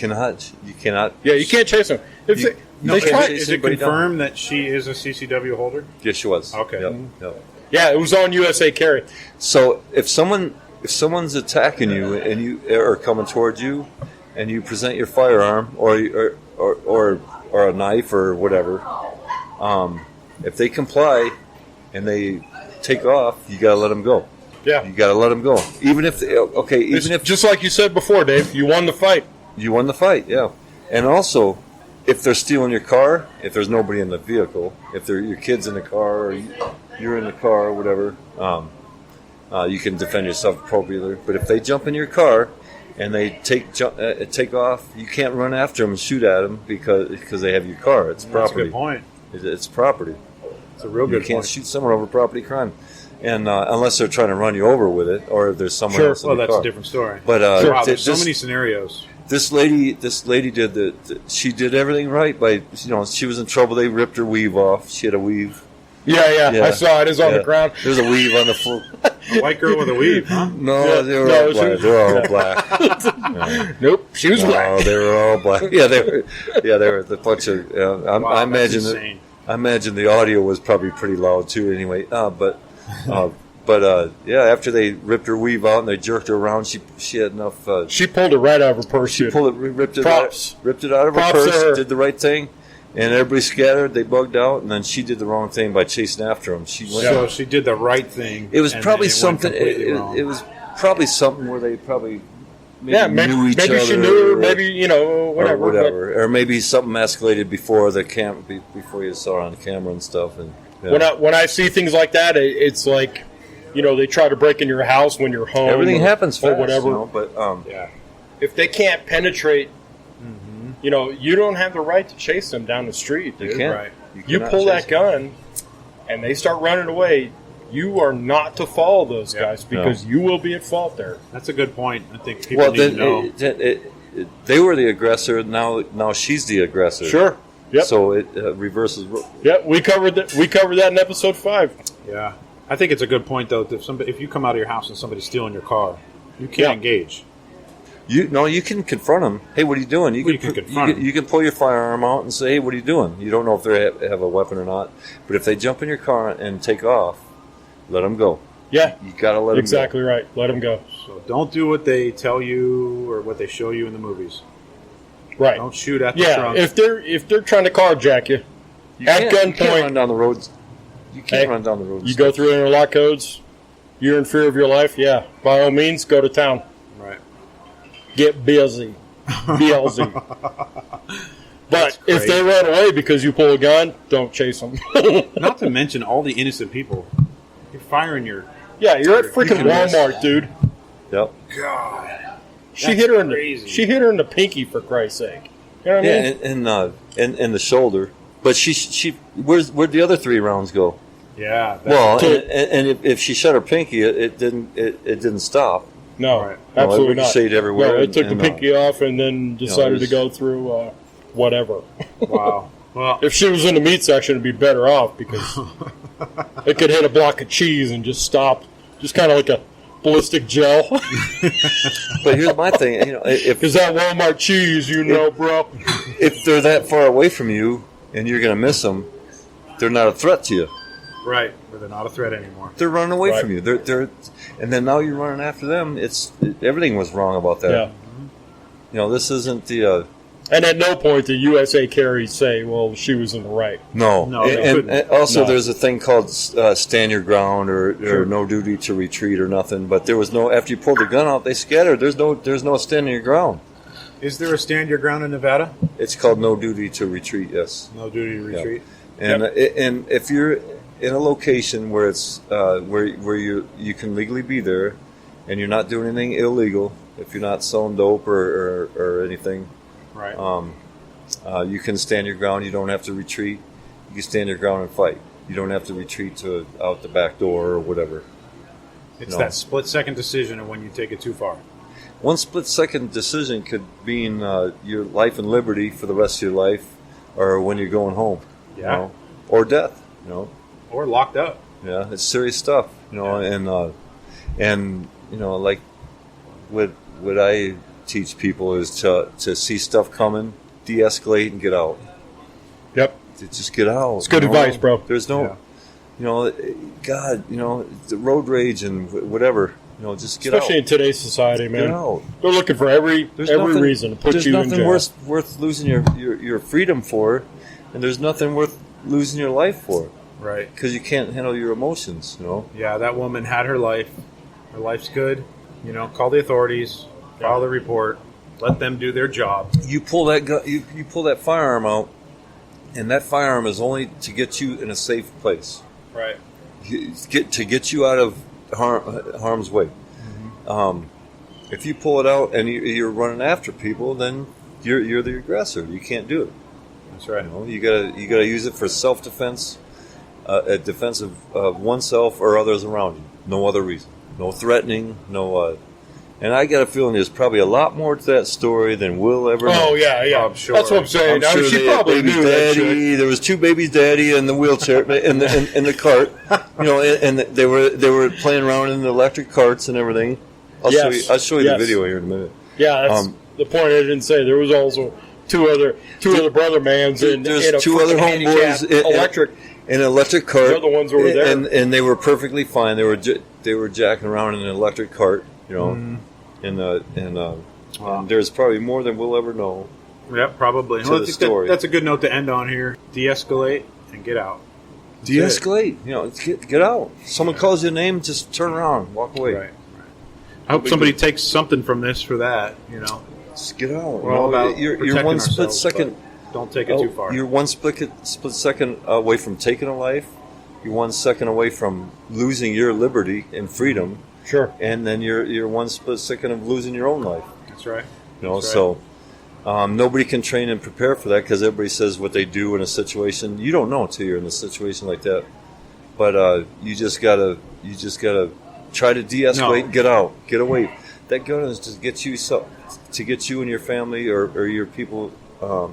A: you can't chase them.
B: Is it confirmed that she is a CCW holder?
C: Yes, she was.
B: Okay.
C: Yep.
A: Yeah, it was on USA Carry.
C: So if someone's attacking you and you are coming towards you, and you present your firearm or a knife or whatever, if they comply and they take off, you got to let them go.
A: Yeah,
C: you got to let them go. Even if
A: just like you said before, Dave, you won the fight.
C: You won the fight, yeah. And also, if they're stealing your car, if there's nobody in the vehicle, if they're your kids in the car or you're in the car or whatever, you can defend yourself appropriately. But if they jump in your car and they take off, you can't run after them and shoot at them because they have your car. It's property.
B: That's a good point.
C: It's property.
B: It's a real good point.
C: You can't shoot someone over property crime, and unless they're trying to run you over with it, or if there's someone else in the car.
B: Well, that's a different story.
C: But
B: wow, there's so many scenarios.
C: This lady did she did everything right by she was in trouble. They ripped her weave off. She had a weave.
A: Yeah. I saw it. It's on the ground.
C: There's a weave on the floor.
B: A white girl with a weave, huh?
C: No, they were all black. They were all black.
A: Nope, she was black.
C: No, they were all black. Yeah, they were. Yeah, they were the bunch of.
B: Wow,
C: I imagine the audio was probably pretty loud too. Anyway, but after they ripped her weave out and they jerked her around, she had enough.
A: She pulled it right out of her purse.
C: She ripped it out of her purse. Did the right thing. And everybody scattered. They bugged out, and then she did the wrong thing by chasing after him.
B: So she did the right thing.
C: It was probably something. It was probably something where they probably knew each other.
A: Maybe she knew. Maybe whatever.
C: Or maybe something escalated before you saw her on the camera and stuff. And
A: when I see things like that, it's like they try to break in your house when you're home.
C: Everything happens fast,
A: or whatever.
C: But
A: if they can't penetrate. You don't have the right to chase them down the street, dude.
C: You can't.
A: Right. You pull that gun, and they start running away. You are not to follow those guys because you will be at fault there.
B: That's a good point. I think people need to know.
C: They were the aggressor. Now she's the aggressor.
A: Sure. Yep.
C: So it reverses.
A: Yeah, we covered that. We covered that in episode 5.
B: Yeah, I think it's a good point though. If you come out of your house and somebody's stealing your car, you can't engage.
C: You can confront them. Hey, what are you doing?
B: You can confront them.
C: You can pull your firearm out and say, hey, what are you doing? You don't know if they have a weapon or not. But if they jump in your car and take off, let them go.
A: Yeah.
C: You got to let them go.
A: Exactly right. Let them go.
B: So don't do what they tell you or what they show you in the movies.
A: Right.
B: Don't shoot at the trunk.
A: If they're trying to carjack you at gunpoint.
C: You can't run down the roads. You can't run down the roads.
A: You go through interlock codes. You're in fear of your life. Yeah. By all means, go to town.
B: Right.
A: Get busy. BLZ. But if they run away because you pull a gun, don't chase them.
B: Not to mention all the innocent people. You're firing your...
A: Yeah, you're at freaking Walmart, dude.
C: Yep.
B: God.
A: She hit her in the pinky, for Christ's sake. You know what I
C: Yeah,
A: mean?
C: and the shoulder. But where'd the other 3 rounds go?
B: Yeah.
C: Well, and if she shot her pinky, it didn't stop.
A: No,
B: Right.
A: absolutely
C: it
A: not.
C: ricocheted everywhere.
A: No, it took
C: and,
A: the pinky off and then decided to
C: there's-
A: go through whatever.
B: Wow. Well,
A: If she was in the meat section, it'd be better off because it could hit a block of cheese and just stop, just kind of like a ballistic gel.
C: But here's my thing, if
A: Because that Walmart cheese, bro.
C: if they're that far away from you and you're going to miss them, they're not a threat to you.
B: right. But they're not a threat anymore.
C: They're running away
A: Right.
C: from you. And then now you're running after them. Everything was wrong about that.
A: Yeah.
C: This isn't the
A: And at no point did USA carries say, well, she was in the right.
C: no.
B: No, they
C: and
B: couldn't.
C: also,
A: No.
C: there's a thing called stand your ground or no duty to retreat or nothing. But there was no after you pulled the gun out, they scattered. There's no standing your ground.
B: Is there a stand your ground in Nevada?
C: It's called no duty to retreat. Yes.
B: No duty to retreat.
C: And if you're in a location where it's where you can legally be there, and you're not doing anything illegal, if you're not selling dope or anything,
B: Right.
C: you can stand your ground. You don't have to retreat. You can stand your ground and fight. You don't have to retreat to out the back door or whatever.
B: It's
C: no.
B: that split-second decision of when you take it too far.
C: One split-second decision could mean your life and liberty for the rest of your life, or when you're going home.
B: Yeah.
C: Or death.
B: Or locked up.
C: Yeah, it's serious stuff, and like what I teach people is to see stuff coming, de-escalate, and get out.
A: Yep.
C: To just get out.
A: It's good advice, bro.
C: There's no, God, the road rage and whatever. Just get
A: Especially
C: out.
A: in today's society, man.
C: Get out.
A: They're looking for every
C: nothing-
A: reason to put
C: there's
A: you in
C: nothing
A: jail.
C: worth losing your freedom for, and there's nothing worth losing your life for,
B: Right.
C: because you can't handle your emotions.
B: Yeah, that woman had her life. Her life's good. Call the authorities. File the report. Let them do their job.
C: You pull that you pull that firearm out, and that firearm is only to get you in a safe place,
B: Right.
C: to get you out of harm's way. If you pull it out and you're running after people, then you're the aggressor. You can't do it.
B: That's right.
C: You gotta use it for self-defense, a defense of oneself or others around you. No other reason. No threatening. No. And I got a feeling there's probably a lot more to that story than we'll ever know.
A: Oh, yeah.
B: I'm sure.
A: That's what I'm saying.
C: I'm sure
A: she
C: they had
A: probably
C: baby's
A: knew that shit.
C: daddy. There was 2 babies' daddy in the wheelchair in the cart. And they were playing around in the electric carts and everything. I'll show you the video here in a minute.
A: Yeah, that's the point I didn't say. There was also two other brother mans in
C: There's
A: a
C: 2 other
A: freaking
C: homeboys
A: electric.
C: in an electric cart.
A: They're the ones who were there.
C: and they were perfectly fine. They were jacking around in an electric cart. And there's probably more than we'll ever know.
B: Yep, probably.
C: To the story.
B: That's a good note to end on here. De-escalate and get out. That's
C: De-escalate. Get out. Someone calls you a name, just turn around, walk away.
B: Right. I hope somebody takes something from this for that.
C: Just get out.
B: We're all about
C: you're
B: protecting
C: one split
B: ourselves,
C: second.
B: but don't take it too far.
C: You're one split second away from taking a life. You're 1 second away from losing your liberty and freedom.
A: Sure.
C: And then you're 1 split second of losing your own life.
B: That's right. That's right.
C: So nobody can train and prepare for that because everybody says what they do in a situation. You don't know until you're in a situation like that. But you just gotta try to de-escalate and get out, get away. That gun is to get you and your family or your people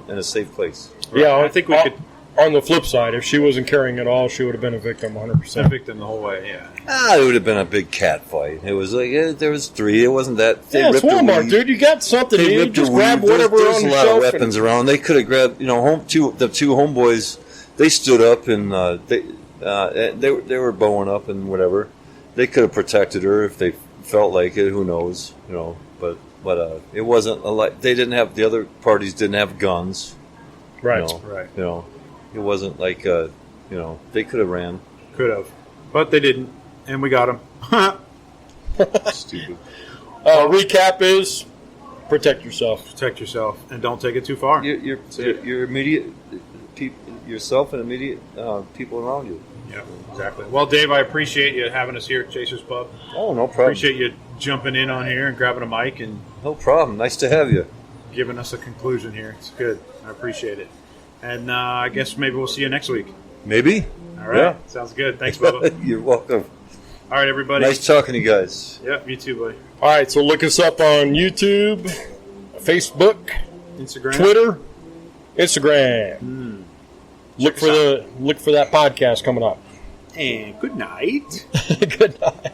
C: in a safe place.
A: Yeah,
B: I think we could.
A: On the flip side, if she wasn't carrying it all, she would have been a victim 100%.
B: A victim the whole way, yeah.
C: It would have been a big cat fight. It was like there was 3. It wasn't that. They
A: Yeah, it's
C: ripped her
A: Walmart,
C: weed.
A: dude. You got something.
C: They
A: You
C: ripped
A: just
C: her
A: grab
C: weed.
A: whatever
C: There's
A: on
C: a
A: the
C: lot
A: shelf.
C: of weapons around. They could have grabbed. The 2 homeboys. They stood up and they were bowing up and whatever. They could have protected her if they felt like it. Who knows? But it wasn't a lot. They didn't have. The other parties didn't have guns.
A: Right.
B: Right.
C: It wasn't like they could have ran.
B: Could have. But they didn't. And we got them.
C: Stupid.
A: Recap is protect yourself.
B: Protect yourself. And don't take it too far.
C: Your immediate yourself and immediate people around you.
B: Yeah, exactly. Well, Dave, I appreciate you having us here at Chaser's Pub.
C: Oh, no problem.
B: Appreciate you jumping in on here and grabbing a mic and
C: No problem. Nice to have you.
B: giving us a conclusion here. It's good. I appreciate it. And I guess maybe we'll see you next week.
C: Maybe.
B: All right.
C: Yeah.
B: Sounds good. Thanks, Bubba.
C: You're welcome.
B: All right, everybody.
C: Nice talking to you guys.
B: Yep, you too, buddy.
A: All right, so look us up on YouTube, Facebook,
B: Instagram.
A: Twitter, Instagram. Look for that podcast coming up.
B: And good night.
A: Good night.